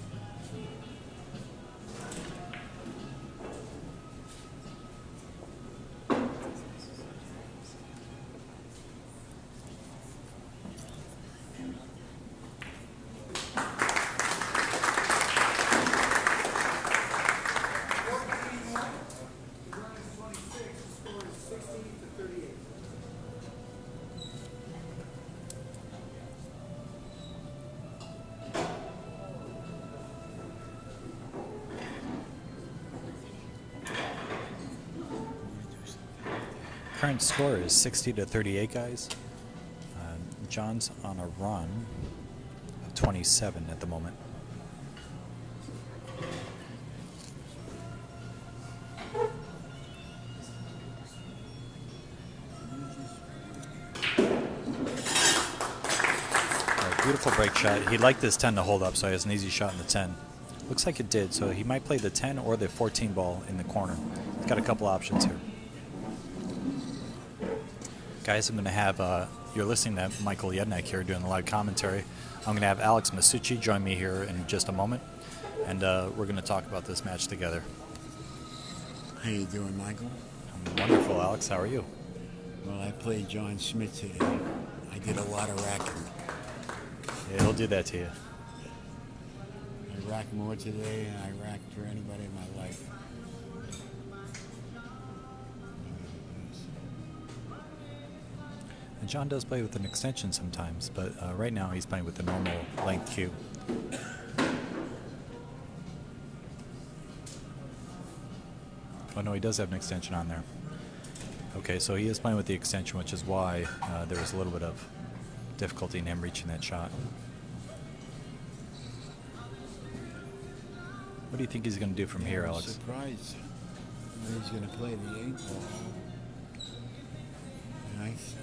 Current score is 60-38, guys. John's on a run of 27 at the moment. Beautiful break shot. He'd like this 10 to hold up, so he has an easy shot in the 10. Looks like it did, so he might play the 10 or the 14 ball in the corner. He's got a couple options here. Guys, I'm going to have, you're listening to Michael Yednek here doing the live commentary. I'm going to have Alex Masucci join me here in just a moment, and we're going to talk about this match together. How you doing, Michael? I'm wonderful, Alex. How are you? Well, I played John Schmidt today. I did a lot of racking. Yeah, he'll do that to you. I racked more today than I racked for anybody in my life. And John does play with an extension sometimes, but right now he's playing with the normal length cue. Oh no, he does have an extension on there. Okay, so he is playing with the extension, which is why there was a little bit of difficulty in him reaching that shot. What do you think he's going to do from here, Alex? I'm surprised he's going to play the 8 ball. And I see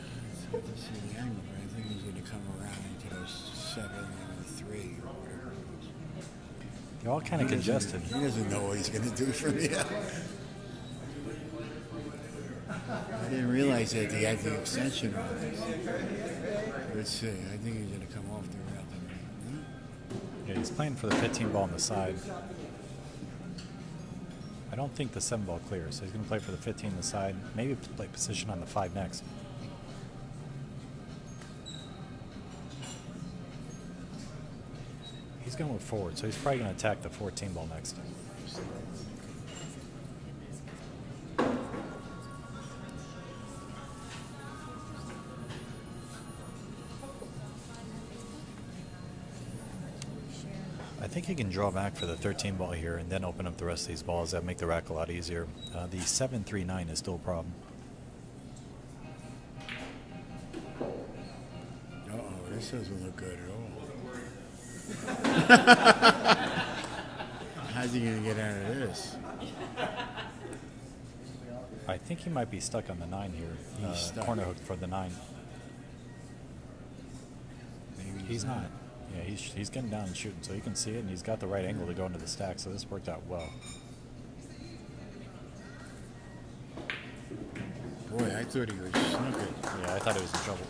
the angle, but I think he's going to come around into those 7 and 3 or whatever it is. They're all kind of congested. He doesn't know what he's going to do from here. I didn't realize that he had the extension on it. Let's see. I think he's going to come off the route. Yeah, he's playing for the 15 ball on the side. I don't think the 7 ball clears, so he's going to play for the 15 on the side. Maybe play position on the 5 next. He's going to move forward, so he's probably going to attack the 14 ball next. think he can draw back for the 13 ball here and then open up the rest of these balls. That make the rack a lot easier. The 7-3-9 is still a problem. Uh-oh, this doesn't look good at all. How's he going to get out of this? I think he might be stuck on the 9 here. He's stuck. Corner hook for the 9. Maybe He's not. Yeah, he's getting down and shooting, so you can see it, and he's got the right angle to go into the stack, so this worked out well. Boy, I thought he was snookered. Yeah, I thought he was in trouble.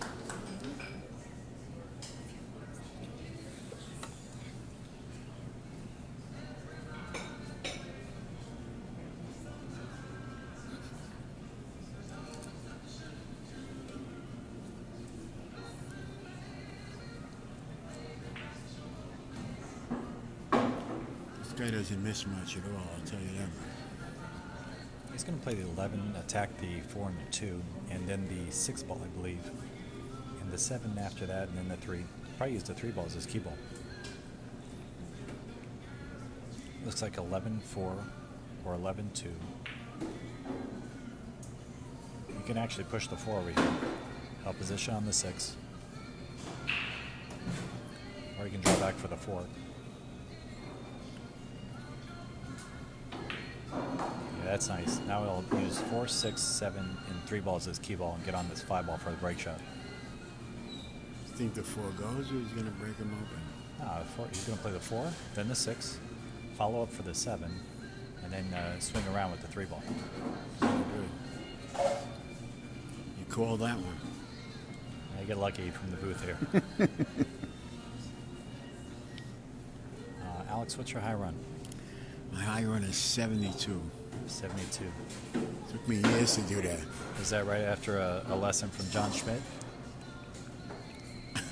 This guy doesn't miss much at all, I'll tell you that. He's going to play the 11, attack the 4 and the 2, and then the 6 ball, I believe. And the 7 after that, and then the 3. Probably use the 3 balls as key ball. Looks like 11-4 or 11-2. You can actually push the 4 over here. Help position on the 6. Or you can draw back for the 4. That's nice. Now we'll use 4, 6, 7, and 3 balls as key ball and get on this 5 ball for the break shot. You think the 4 goes, or he's going to break him open? He's going to play the 4, then the 6, follow up for the 7, and then swing around with the 3 ball. Good. You call that one. I get lucky from the booth here. Alex, what's your high run? My high run is 72. 72. Took me years to do that. Is that right after a lesson from John Schmidt?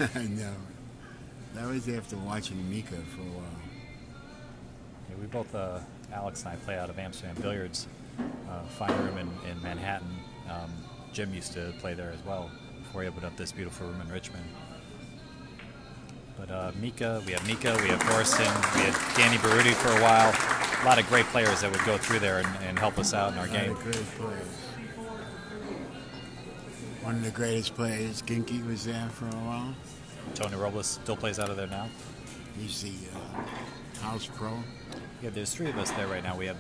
No. That was after watching Mika for a while. Yeah, we both, Alex and I, play out of Amsterdam Billiards, fine room in Manhattan. Jim used to play there as well before he opened up this beautiful room in Richmond. But Mika, we have Thorsten, we had Danny Baruti for a while. A lot of great players that would go through there and help us out in our game. Great players. One of the greatest players, Ginky, was there for a while. Tony Robles still plays out of there now. He's the house pro. Yeah, there's 3 of us there right now. We have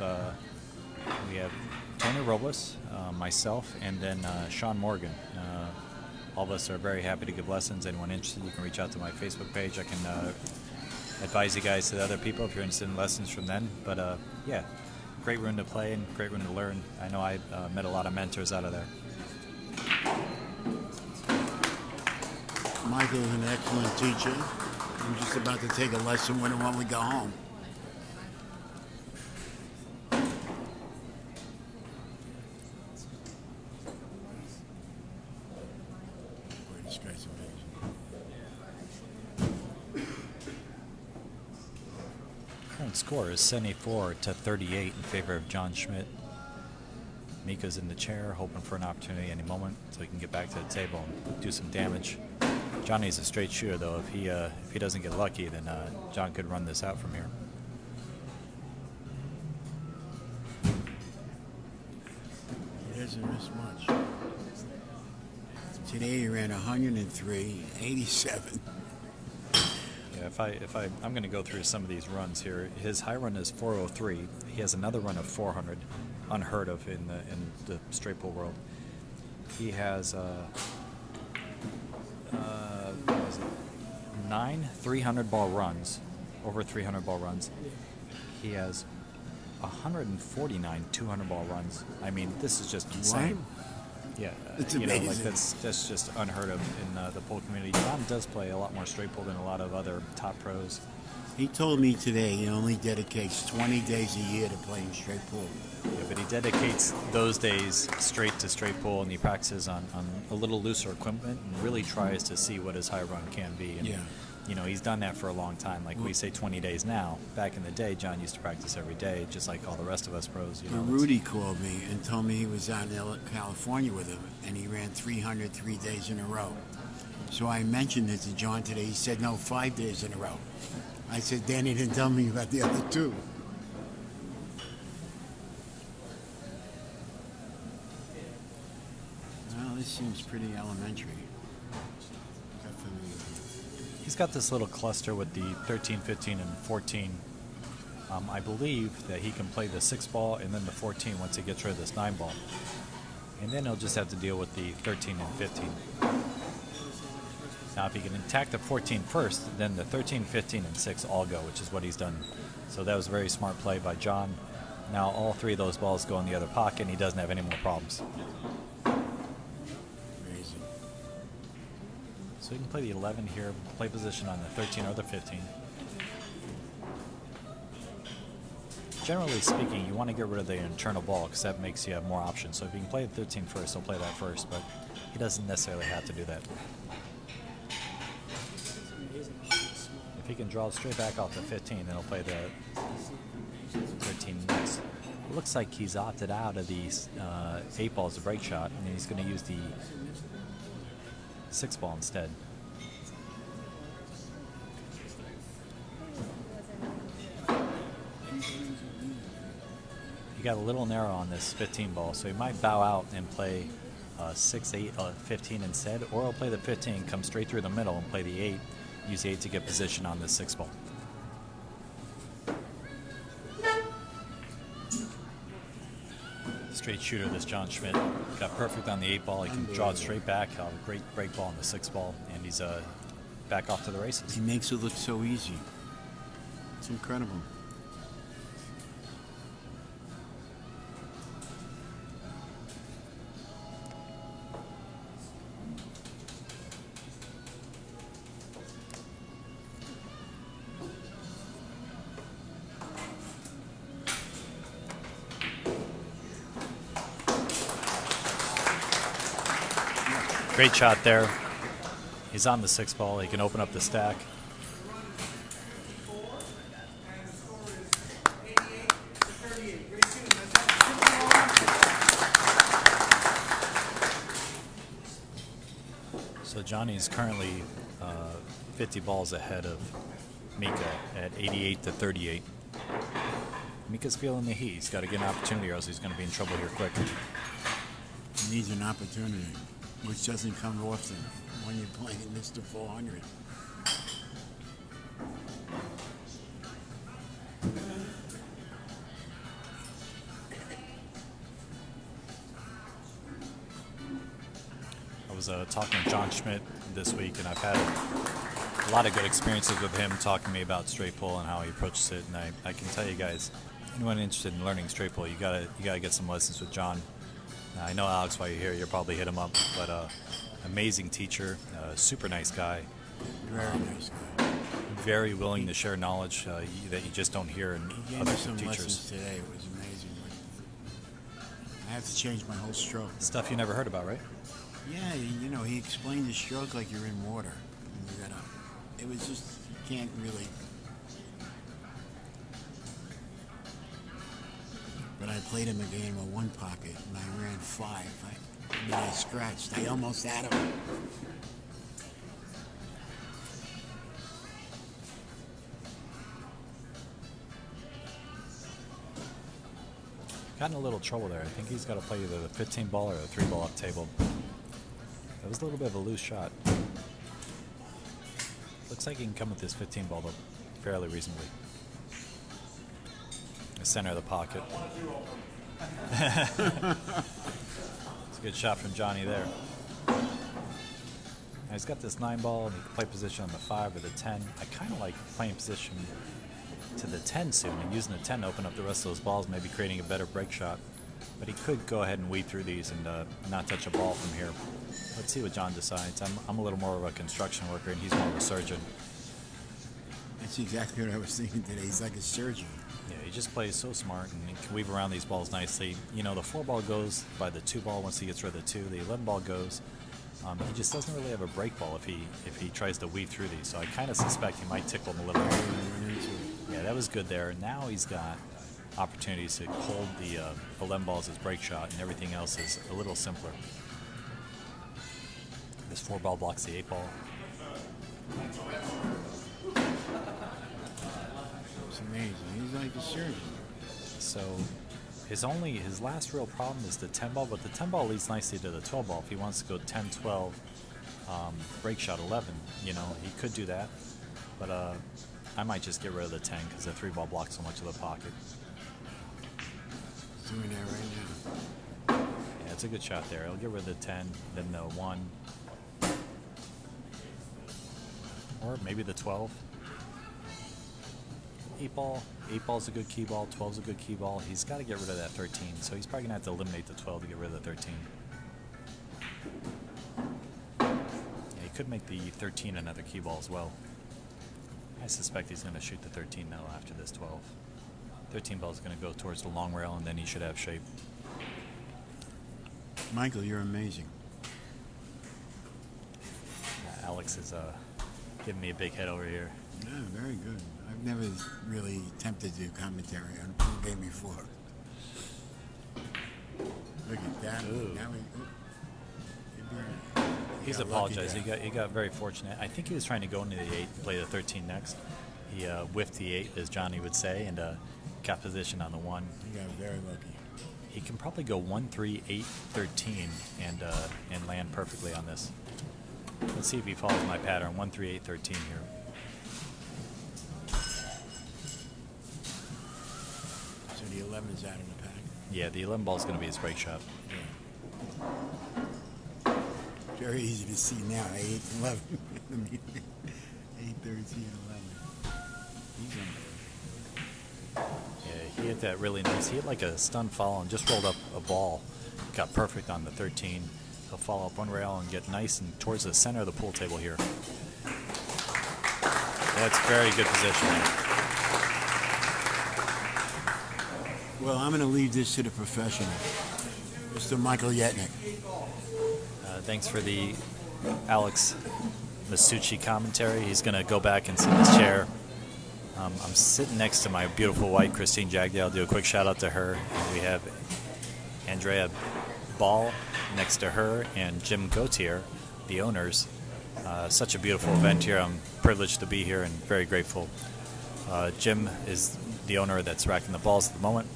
Tony Robles, myself, and then Sean Morgan. All of us are very happy to give lessons. Anyone interested, you can reach out to my Facebook page. I can advise you guys to the other people if you're interested in lessons from them. But yeah, great room to play and great room to learn. I know I met a lot of mentors out of there. Michael's an excellent teacher. I'm just about to take a lesson with him when we go home. Boy, this guy's amazing. Current score is 74-38 in favor of John Schmidt. Mika's in the chair, hoping for an opportunity any moment so he can get back to the table and do some damage. Johnny's a straight shooter, though. If he doesn't get lucky, then John could run this out from here. He doesn't miss much. Today he ran 103, 87. Yeah, I'm going to go through some of these runs here. His high run is 403. He has another run of 400, unheard of in the straight pool world. He has 9 300-ball runs, over 300-ball runs. He has 149 200-ball runs. I mean, this is just insane. What? Yeah, It's like amazing. that's just unheard of in the pool community. John does play a lot more straight pool than a lot of other top pros. He told me today he only dedicates 20 days a year to playing straight pool. Yeah, but he dedicates those days straight to straight pool, and he practices on a little looser equipment and really tries to see what his high run can be. And, Yeah. you know, he's done that for a long time. Like we say 20 days now. Back in the day, John used to practice every day, just like all the rest of us pros. You know, Rudy called me and told me he was out in California with him, and he ran 300 3 days in a row. So I mentioned it to John today. He said, no, 5 days in a row. I said, Danny didn't tell me about the other two. Well, this seems pretty elementary. Definitely. He's got this little cluster with the 13, 15, and 14. I believe that he can play the 6 ball and then the 14 once he gets rid of this 9 ball. And then he'll just have to deal with the 13 and 15. Now, if he can attack the 14 first, then the 13, 15, and 6 all go, which is what he's done. So that was a very smart play by John. Now all 3 of those balls go in the other pocket, and he doesn't have any more problems. Amazing. So he can play the 11 here, play position on the 13 or the 15. Generally speaking, you want to get rid of the internal ball because that makes you have more options. So if you can play the 13 first, he'll play that first, but he doesn't necessarily have to do that. If he can draw straight back off the 15, then he'll play the 13 next. It looks like he's opted out of these 8 balls, the break shot, and he's going to use the 6 ball instead. He got a little narrow on this 15 ball, so he might bow out and play 6, 8, 15 instead, or he'll play the 15, come straight through the middle and play the 8, use the 8 to get position on the 6 ball. Straight shooter, this John Schmidt. Got perfect on the 8 ball. He can draw it straight back. Have a great break ball on the 6 ball, and he's back off to the races. He makes it look so easy. It's incredible. Great shot there. He's on the 6 ball. He can open up the stack. So Johnny's currently 50 balls ahead of Mika at 88 to 38. Mika's feeling the heat. He's got to get an opportunity or else he's going to be in trouble here quick. He needs an opportunity, which doesn't come often when you're playing Mr. 400. I was talking to John Schmidt this week, and I've had a lot of good experiences with him talking to me about straight pull and how he approaches it. And I can tell you guys, anyone interested in learning straight pull, you gotta get some lessons with John. Now, I know, Alex, while you're here, you'll probably hit him up, but amazing teacher, super nice guy. Very nice guy. Very willing to share knowledge that you just don't hear in He gave other me some teachers. lessons today. It was amazing. I have to change my whole stroke. Stuff you never heard about, right? Yeah, you know, he explained the stroke like you're in water. And you gotta, it was just, you can't really. But I played him a game of 1 pocket, and I ran 5. I scratched. I almost had him. Got in a little trouble there. I think he's got to play either the 15 ball or the 3 ball up table. That was a little bit of a loose shot. Looks like he can come with this 15 ball though, fairly reasonably. The center of the pocket. It's a good shot from Johnny there. Now he's got this 9 ball and he can play position on the 5 or the 10. I kind of like playing position to the 10 soon and using the 10 to open up the rest of those balls, maybe creating a better break shot. But he could go ahead and weave through these and not touch a ball from here. Let's see what John decides. I'm a little more of a construction worker and he's more of a surgeon. That's exactly what I was thinking today. He's like a surgeon. Yeah, he just plays so smart and he can weave around these balls nicely. You know, the 4 ball goes by the 2 ball once he gets rid of the 2. The 11 ball goes. He just doesn't really have a break ball if he tries to weave through these. So I kind of suspect he might tickle him a little bit. Yeah, that was good there. Now he's got opportunities to hold the 11 balls as break shot, and everything else is a little simpler. This 4 ball blocks the 8 ball. amazing. He's like a surgeon. So his last real problem is the 10 ball, but the 10 ball leads nicely to the 12 ball. If he wants to go 10, 12, break shot 11, you know, he could do that. But I might just get rid of the 10 because the 3 ball blocks so much of the pocket. He's doing that right now. Yeah, it's a good shot there. I'll get rid of the 10, then the 1, or maybe the 12. 8 ball. 8 ball's a good key ball. 12's a good key ball. He's got to get rid of that 13, so he's probably gonna have to eliminate the 12 to get rid of the 13. Yeah, he could make the 13 another key ball as well. I suspect he's gonna shoot the 13 now after this 12. 13 ball is gonna go towards the long rail, and then he should have shape. Michael, you're amazing. Alex is giving me a big head over here. Yeah, very good. I've never really attempted to do commentary on a pool game before. Look at that. Ooh. Now He's got lucky apologized. there. He got very fortunate. I think he was trying to go into the 8 and play the 13 next. He whiffed the 8, as Johnny would say, and got position on the 1. He got very lucky. He can probably go 1, 3, 8, 13 and land perfectly on this. Let's see if he follows my pattern. 1, 3, 8, 13 here. So the 11 is out of the pack. Yeah, the 11 ball is going to be his break shot. Yeah. Very easy to see now. 8, 11. 8, 13, 11. He's on. Yeah, he hit that really nice. He hit like a stun follow and just rolled up a ball. Got perfect on the 13. He'll follow up one rail and get nice and towards the center of the pool table here. That's very good positioning. Well, I'm going to leave this to the professional, Mr. Michael Yetnick. Thanks for the Alex Masucci commentary. He's going to go back and sit in his chair. I'm sitting next to my beautiful wife, Christine Jagdale. I'll do a quick shout out to her. And we have Andrea Ball next to her and Jim Gautier, the owners. Such a beautiful event here. I'm privileged to be here and very grateful. Jim is the owner that's racking the balls at the moment.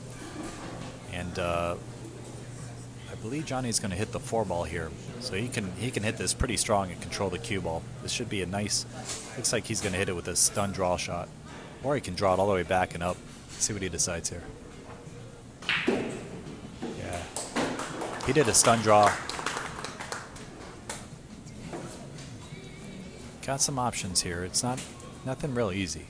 And I believe Johnny's going to hit the 4 ball here. So he can hit this pretty strong and control the cue ball. This should be a nice, looks like he's going to hit it with a stun draw shot. Or he can draw it all the way back and up. See what he decides here. Yeah. He did a stun draw. Got some options here. It's nothing real easy.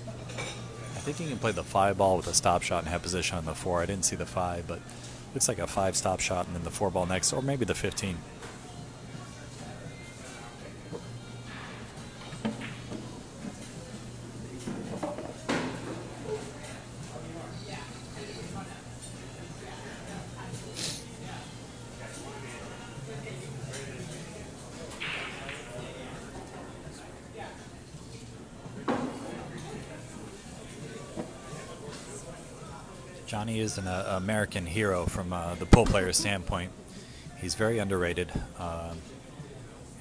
I think he can play the 5 ball with a stop shot and have position on the 4. I didn't see the 5, but looks like a 5 stop shot and then the 4 ball next, or maybe the 15. Johnny is an American hero from the pool player's standpoint. He's very underrated.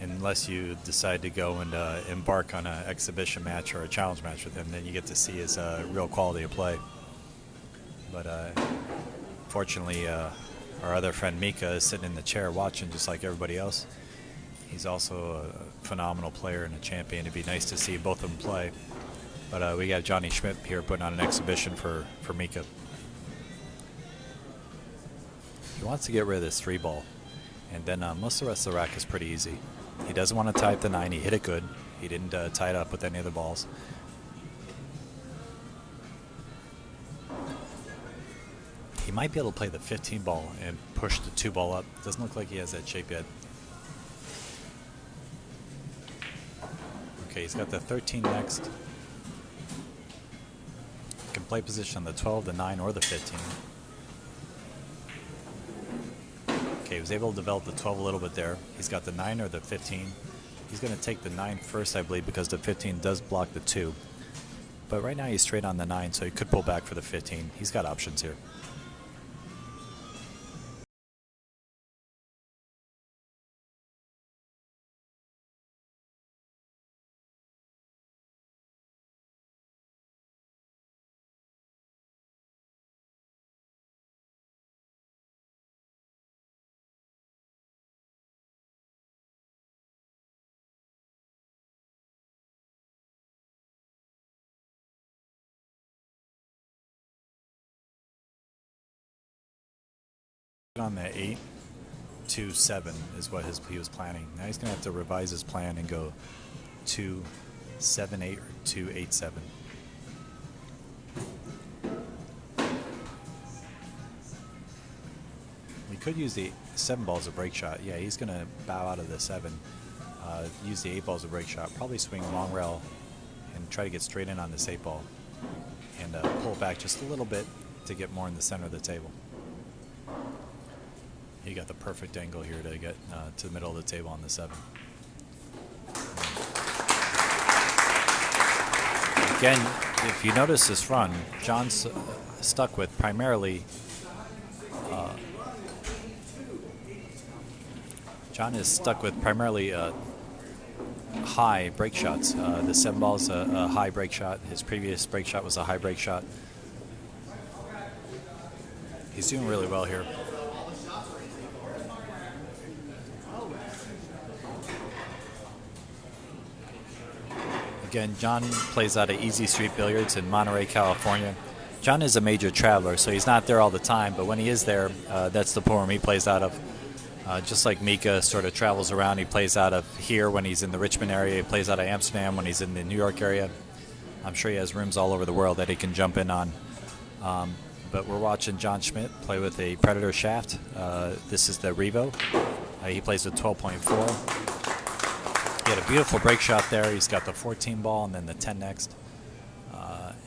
Unless you decide to go and embark on an exhibition match or a challenge match with him, then you get to see his real quality of play. But fortunately, our other friend Mika is sitting in the chair watching just like everybody else. He's also a phenomenal player and a champion. It'd be nice to see both of them play. But we got Johnny Schmidt here putting on an exhibition for Mika. He wants to get rid of this 3 ball, and then most of the rest of the rack is pretty easy. He doesn't want to tie up the 9. He hit it good. He didn't tie it up with any of the balls. He might be able to play the 15 ball and push the 2 ball up. Doesn't look like he has that shape yet. Okay, he's got the 13 next. Can play position on the 12, the 9, or the 15. Okay, he was able to develop the 12 a little bit there. He's got the 9 or the 15. He's going to take the 9 first, I believe, because the 15 does block the 2. But right now he's straight on the 9, so he could pull back for the 15. He's got options here. On the 8-2-7 is what he was planning. Now he's going to have to revise his plan and go 2-7-8 or 2-8-7. We could use the 7 ball as a break shot. Yeah, he's going to bow out of the 7. Use the 8 ball as a break shot. Probably swing long rail and try to get straight in on this 8 ball. And pull back just a little bit to get more in the center of the table. He got the perfect angle here to get to the middle of the table on the 7. Again, if you notice this run, John's stuck with primarily high break shots. The 7 ball is a high break shot. His previous break shot was a high break shot. He's doing really well here. Again, John plays out of Easy Street Billiards in Monterey, California. John is a major traveler, so he's not there all the time, but when he is there, that's the pool room he plays out of. Just like Mika sort of travels around, he plays out of here when he's in the Richmond area, he plays out of Amsterdam when he's in the New York area. I'm sure he has rooms all over the world that he can jump in on. But we're watching John Schmidt play with a Predator shaft. This is the Revo. He plays with 12.4. He had a beautiful break shot there. He's got the 14 ball and then the 10 next.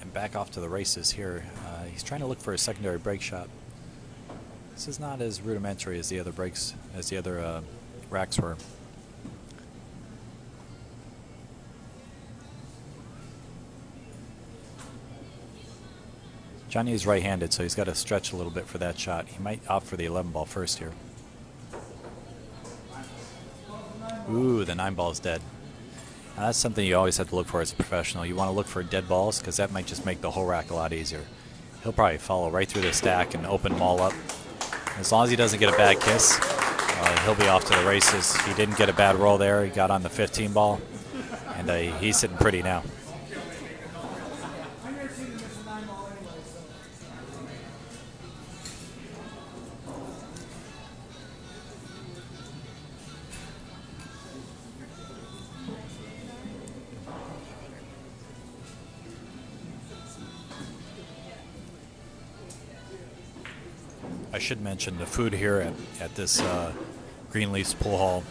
And back off to the races here. He's trying to look for a secondary break shot. This is not as rudimentary as the other breaks, as the other racks were. Johnny is right-handed, so he's got to stretch a little bit for that shot. He might opt for the 11 ball first here. Ooh, the 9 ball is dead. Now that's something you always have to look for as a professional. You want to look for dead balls because that might just make the whole rack a lot easier. He'll probably follow right through the stack and open them all up. As long as he doesn't get a bad kiss, he'll be off to the races. He didn't get a bad roll there. He got on the 15 ball, and he's sitting pretty now. I should mention the food here at this Greenleaf's pool hall,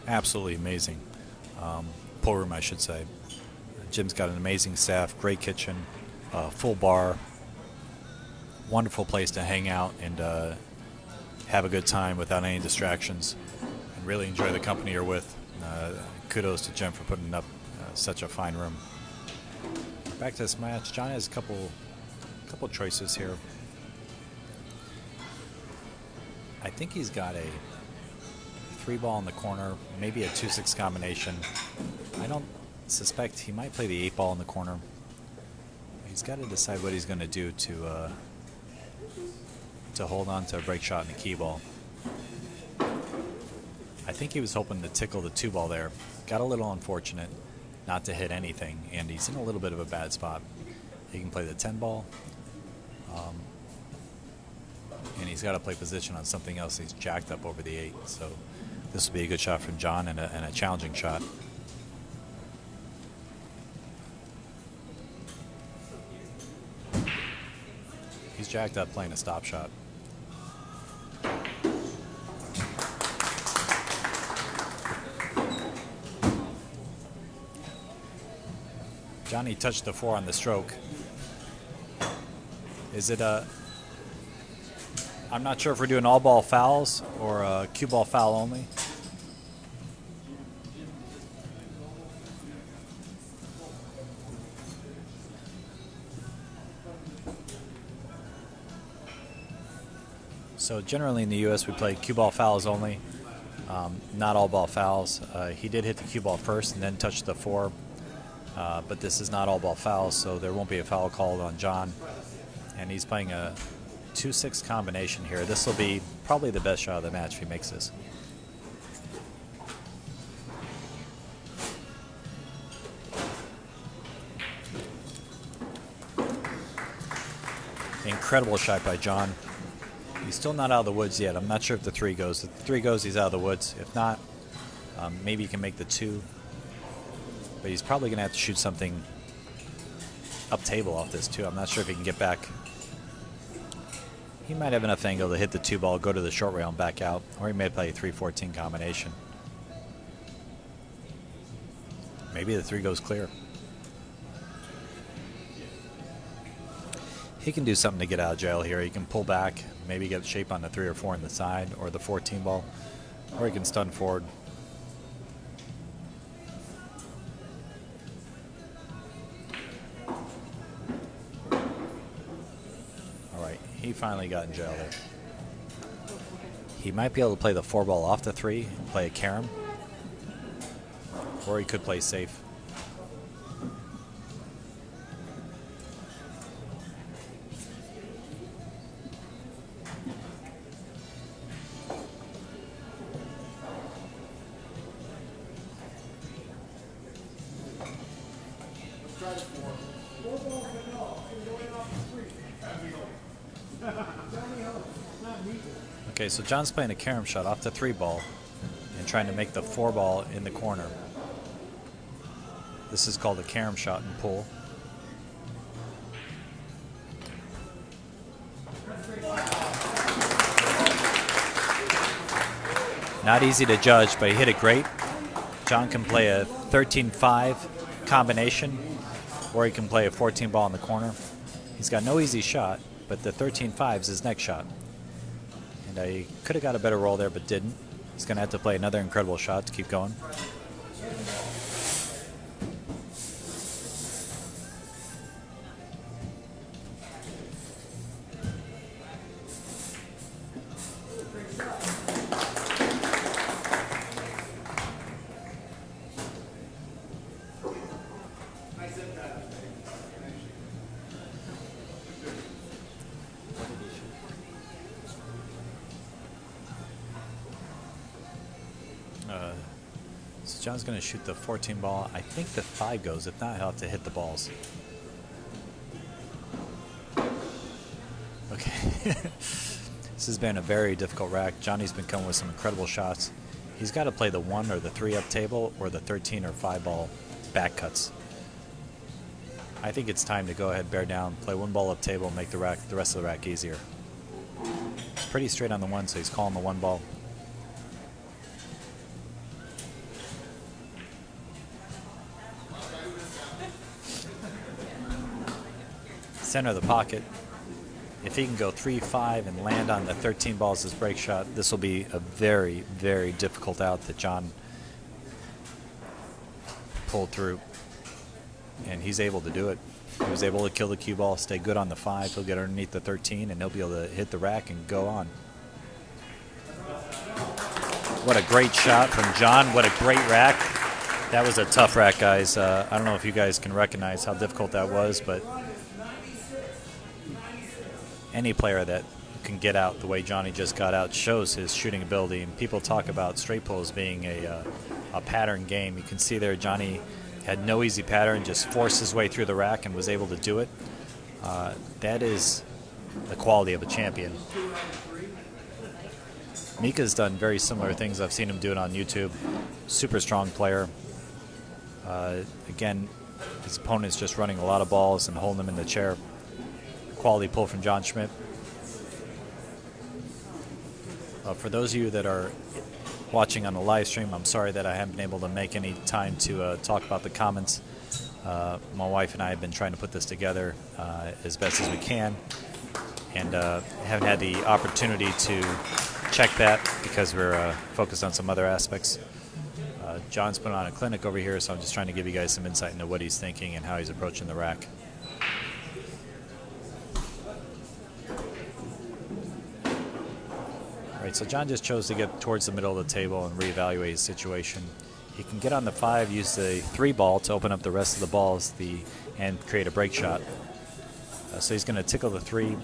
absolutely amazing. Pool room, I should say. Jim's got an amazing staff, great kitchen, full bar, wonderful place to hang out and have a good time without any distractions, and really enjoy the company you're with. Kudos to Jim for putting up such a fine room. Back to this match, John has a couple choices here. I think he's got a 3 ball in the corner, maybe a 2-6 combination. I don't suspect he might play the 8 ball in the corner. He's got to decide what he's going to do to hold on to a break shot in the key ball. I think he was hoping to tickle the 2 ball there. Got a little unfortunate not to hit anything, and he's in a little bit of a bad spot. He can play the 10 ball. And he's got to play position on something else. He's jacked up over the 8, so this will be a good shot from John and a challenging shot. He's jacked up playing a stop shot. Johnny touched the 4 on the stroke. Is it a... I'm not sure if we're doing all ball fouls or a cue ball foul only. So generally in the U.S. we play cue ball fouls only, not all ball fouls. He did hit the cue ball first and then touched the 4, but this is not all ball fouls, so there won't be a foul called on John. And he's playing a 2-6 combination here. This will be probably the best shot of the match if he makes this. Incredible shot by John. He's still not out of the woods yet. I'm not sure if the 3 goes. If the 3 goes, he's out of the woods. If not, maybe he can make the 2. But he's probably going to have to shoot something up table off this, too. I'm not sure if he can get back. He might have enough angle to hit the 2 ball, go to the short rail, and back out. Or he may play a 3-14 combination. Maybe the 3 goes clear. He can do something to get out of jail here. He can pull back, maybe get shape on the 3 or 4 on the side, or the 14 ball, or he can stun forward. All right, he finally got in jail there. He might be able to play the 4 ball off the 3, play a carom, or he could play safe. Okay, so John's playing a carom shot off the 3 ball and trying to make the 4 ball in the corner. This is called a carom shot and pull. Not easy to judge, but he hit it great. John can play a 13-5 combination, or he can play a 14 ball in the corner. He's got no easy shot, but the 13-5 is his next shot. And he could have got a better roll there, but didn't. He's going to have to play another incredible shot to keep going. So John's going to shoot the 14 ball. I think the 5 goes. If not, he'll have to hit the balls. Okay. This has been a very difficult rack. Johnny's been coming with some incredible shots. He's got to play the 1 or the 3 up table or the 13 or 5 ball back cuts. I think it's time to go ahead, bear down, play 1 ball up table, and make the rest of the rack easier. It's pretty straight on the 1, so he's calling the 1 ball. Center of the pocket. If he can go 3-5 and land on the 13 ball as his break shot, this will be a very, very difficult out that John pulled through. And he's able to do it. He was able to kill the cue ball, stay good on the 5. He'll get underneath the 13, and he'll be able to hit the rack and go on. What a great shot from John. What a great rack. That was a tough rack, guys. I don't know if you guys can recognize how difficult that was, but any player that can get out the way Johnny just got out shows his shooting ability. And people talk about straight pull as being a pattern game. You can see there Johnny had no easy pattern, just forced his way through the rack and was able to do it. That is the quality of a champion. Mika's done very similar things. I've seen him do it on YouTube. Super strong player. Again, his opponent's just running a lot of balls and holding them in the chair. Quality pull from John Schmidt. For those of you that are watching on the live stream, I'm sorry that I haven't been able to make any time to talk about the comments. My wife and I have been trying to put this together as best as we can, and haven't had the opportunity to check that because we're focused on some other aspects. John's put on a clinic over here, so I'm just trying to give you guys some insight into what he's thinking and how he's approaching the rack. Right, so John just chose to get towards the middle of the table and reevaluate his situation. He can get on the 5, use the 3 ball to open up the rest of the balls and create a break shot. So he's going to tickle the 3,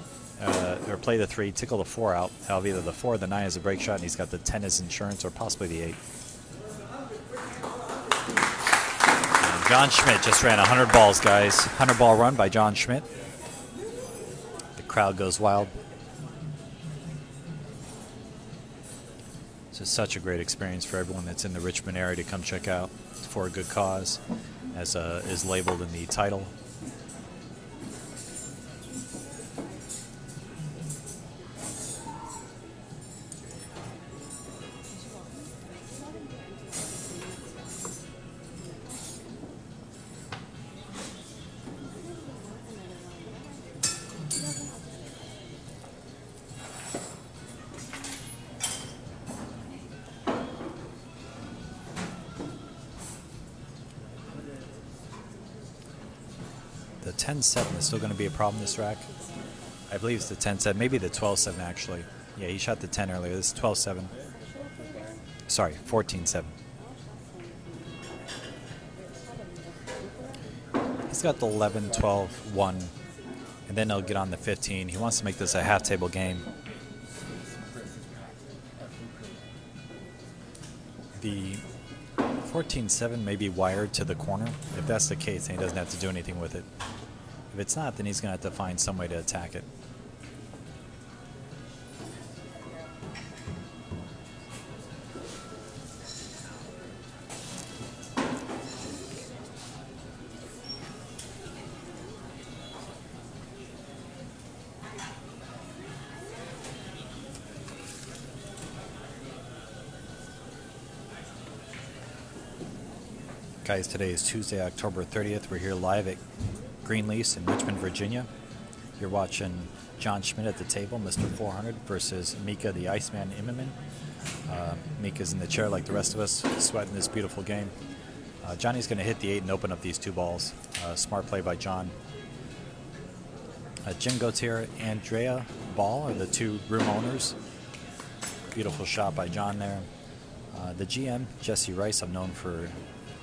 or play the 3, tickle the 4 out. Have either the 4 or the 9 as a break shot, and he's got the 10 as insurance, or possibly the 8. And John Schmidt just ran 100 balls, guys. 100 ball run by John Schmidt. The crowd goes wild. It's such a great experience for everyone that's in the Richmond area to come check out. It's for a good cause, as is labeled in the title. The 10-7 is still going to be a problem this rack. I believe it's the 10-7, maybe the 12-7 actually. Yeah, he shot the 10 earlier. This is 12-7. Sorry, 14-7. He's got the 11, 12, 1, and then he'll get on the 15. He wants to make this a half-table game. The 14-7 may be wired to the corner. If that's the case, then he doesn't have to do anything with it. If it's not, then he's going to have to find some way to attack it. Guys, today is Tuesday, October 30th. We're here live at Greenlease in Richmond, Virginia. You're watching John Schmidt at the table, Mr. 400, versus Mika, the Iceman Immonen. Mika's in the chair like the rest of us, sweating this beautiful game. Johnny's going to hit the 8 and open up these 2 balls. Smart play by John. Jim Gautier, Andrea Ball are the 2 room owners. Beautiful shot by John there. The GM, Jesse Rice, I've known for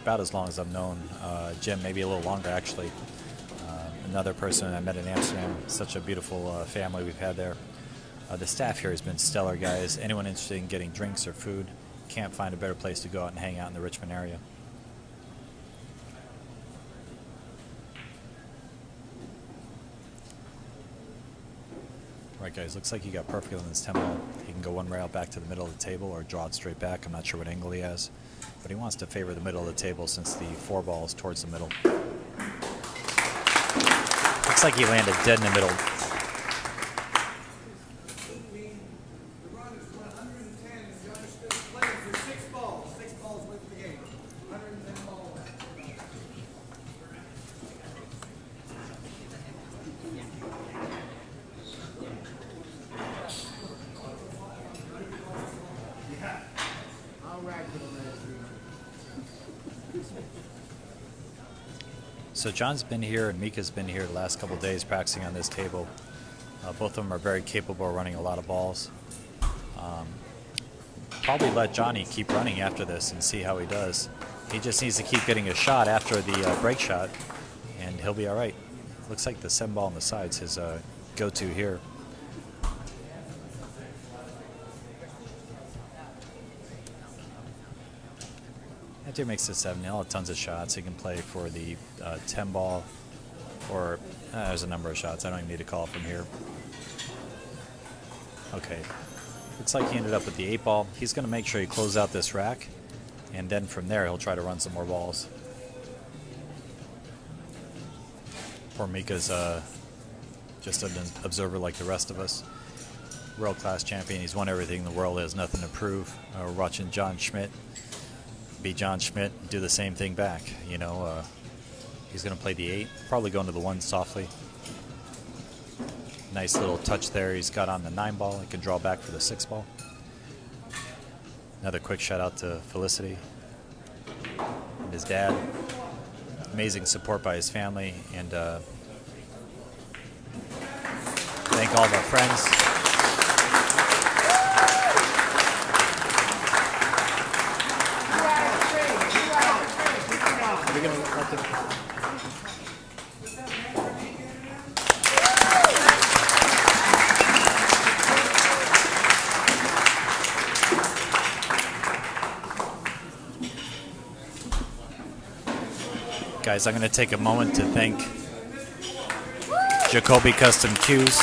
about as long as I've known Jim, maybe a little longer actually. Another person I met in Amsterdam. Such a beautiful family we've had there. The staff here has been stellar, guys. Anyone interested in getting drinks or food, can't find a better place to go out and hang out in the Richmond area. All right, guys, looks like he got perfect on this 10 ball. He can go one rail back to the middle of the table or draw it straight back. I'm not sure what angle he has, but he wants to favor the middle of the table since the 4 ball is towards the middle. Looks like he landed dead in the middle. So John's been here and Mika's been here the last couple days practicing on this table. Both of them are very capable of running a lot of balls. Probably let Johnny keep running after this and see how he does. He just needs to keep getting a shot after the break shot, and he'll be all right. Looks like the 7 ball on the side's his go-to here. After he makes the 7, he'll have tons of shots. He can play for the 10 ball, or there's a number of shots. I don't even need to call from here. Okay. Looks like he ended up with the 8 ball. He's going to make sure he closes out this rack, and then from there he'll try to run some more balls. Poor Mika's just an observer like the rest of us. World-class champion. He's won everything in the world. Has nothing to prove. We're watching John Schmidt be John Schmidt and do the same thing back. You know, he's going to play the 8, probably going to the 1 softly. Nice little touch there. He's got on the 9 ball. He can draw back for the 6 ball. Another quick shout out to Felicity and his dad. Amazing support by his family, and thank all of our friends. We're gonna let them. Guys, I'm going to take a moment to thank Jacoby Custom Cues.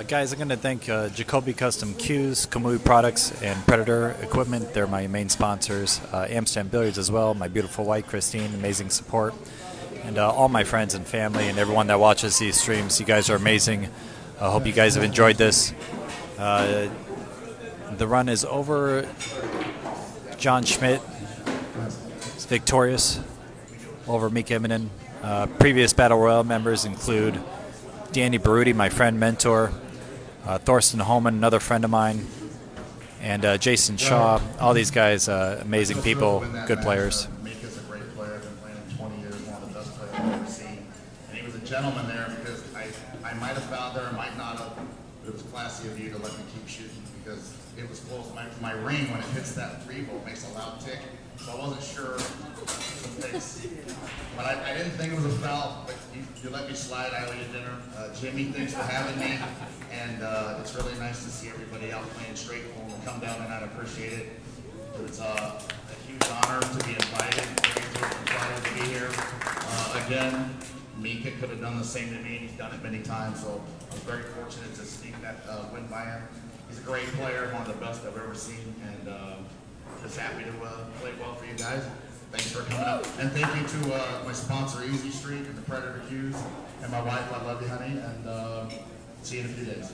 Guys, I'm going to thank Jacoby Custom Cues, Kamui Products, and Predator Equipment. They're my main sponsors. Amsterdam Billiards as well. My beautiful wife, Christine, amazing support. And all my friends and family and everyone that watches these streams. You guys are amazing. I hope you guys have enjoyed this. The run is over. John Schmidt is victorious over Mika Immonen. Previous Battle Royale members include Danny Baruti, my friend, mentor, Thorsten Holman, another friend of mine, and Jason Shaw. All these guys, amazing people, good players. Mika's a great player. I've been playing him 20 years, one of the best players I've ever seen. And he was a gentleman there because I might have fouled there, I might not have. But it was classy of you to let me keep shooting because it was close. My ring, when it hits that 3-volt, makes a loud tick. So I wasn't sure the pace. But I didn't think it was a foul, but you let me slide. I owe you dinner. Jimmy, thanks for having me. And it's really nice to see everybody out playing straight form and come down tonight. I appreciate it. It's a huge honor to be invited. Excited to be here. Again, Mika could have done the same to me. He's done it many times, so I'm very fortunate to sneak that win by him. He's a great player, one of the best I've ever seen, and just happy to play well for you guys. Thanks for coming up. And thank you to my sponsor, Easy Street, and the Predator Cues, and my wife, I love you, honey, and see you in a few days.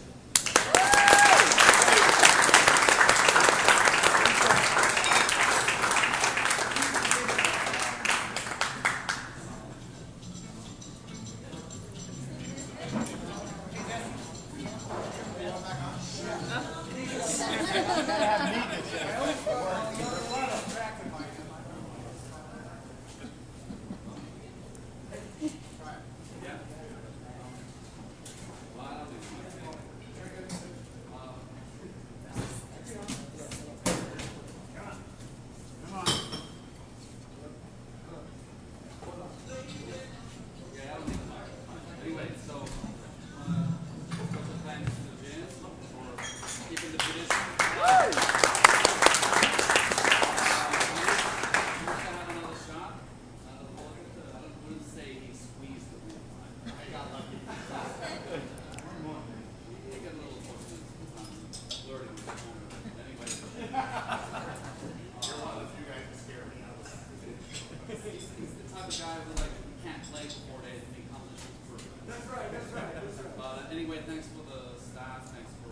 Anyway, thanks for the staff. Thanks for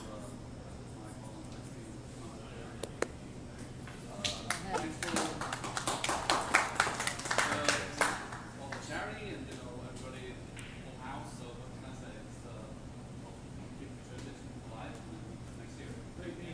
thanks for all the charity and everybody in the house. So what can I say? It's keep the tradition alive and next year. Thank you.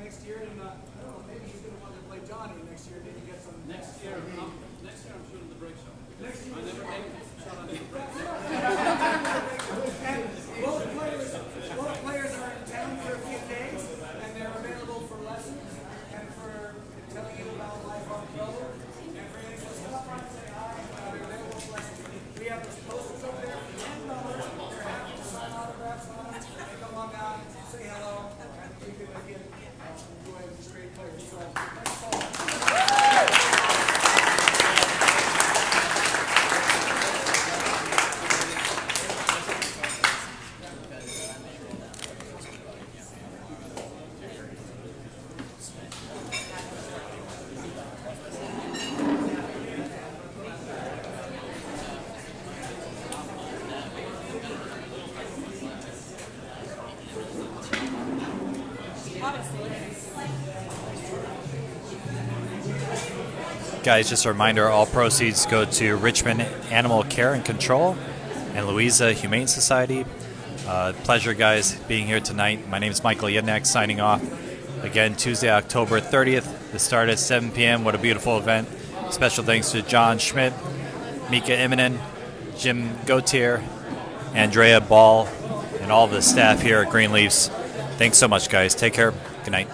Next year, and I don't know, maybe he's going to want to play Johnny next year. Maybe get some. Next year I'm shooting the break shot. Next year, I never made a shot on the break. and both players are in town for a few days, and they're available for lessons and for telling you about life on pro. And for anything else, stop by and say hi. They're available for lessons. We have those posters over there for $10. They're happy to sign autographs on them. They come on down, say hello, and you can again. Enjoy these great players. So, thanks so much. Guys, just a reminder, all proceeds go to Richmond Animal Care and Control and Louisa Humane Society. Pleasure, guys, being here tonight. My name is Michael Yednak, signing off. Again, Tuesday, October 30th. The start at 7 p.m. What a beautiful event. Special thanks to John Schmidt, Mika Immonen, Jim Gautier, Andrea Ball, and all the staff here at Greenleafs. Thanks so much, guys. Take care. Good night.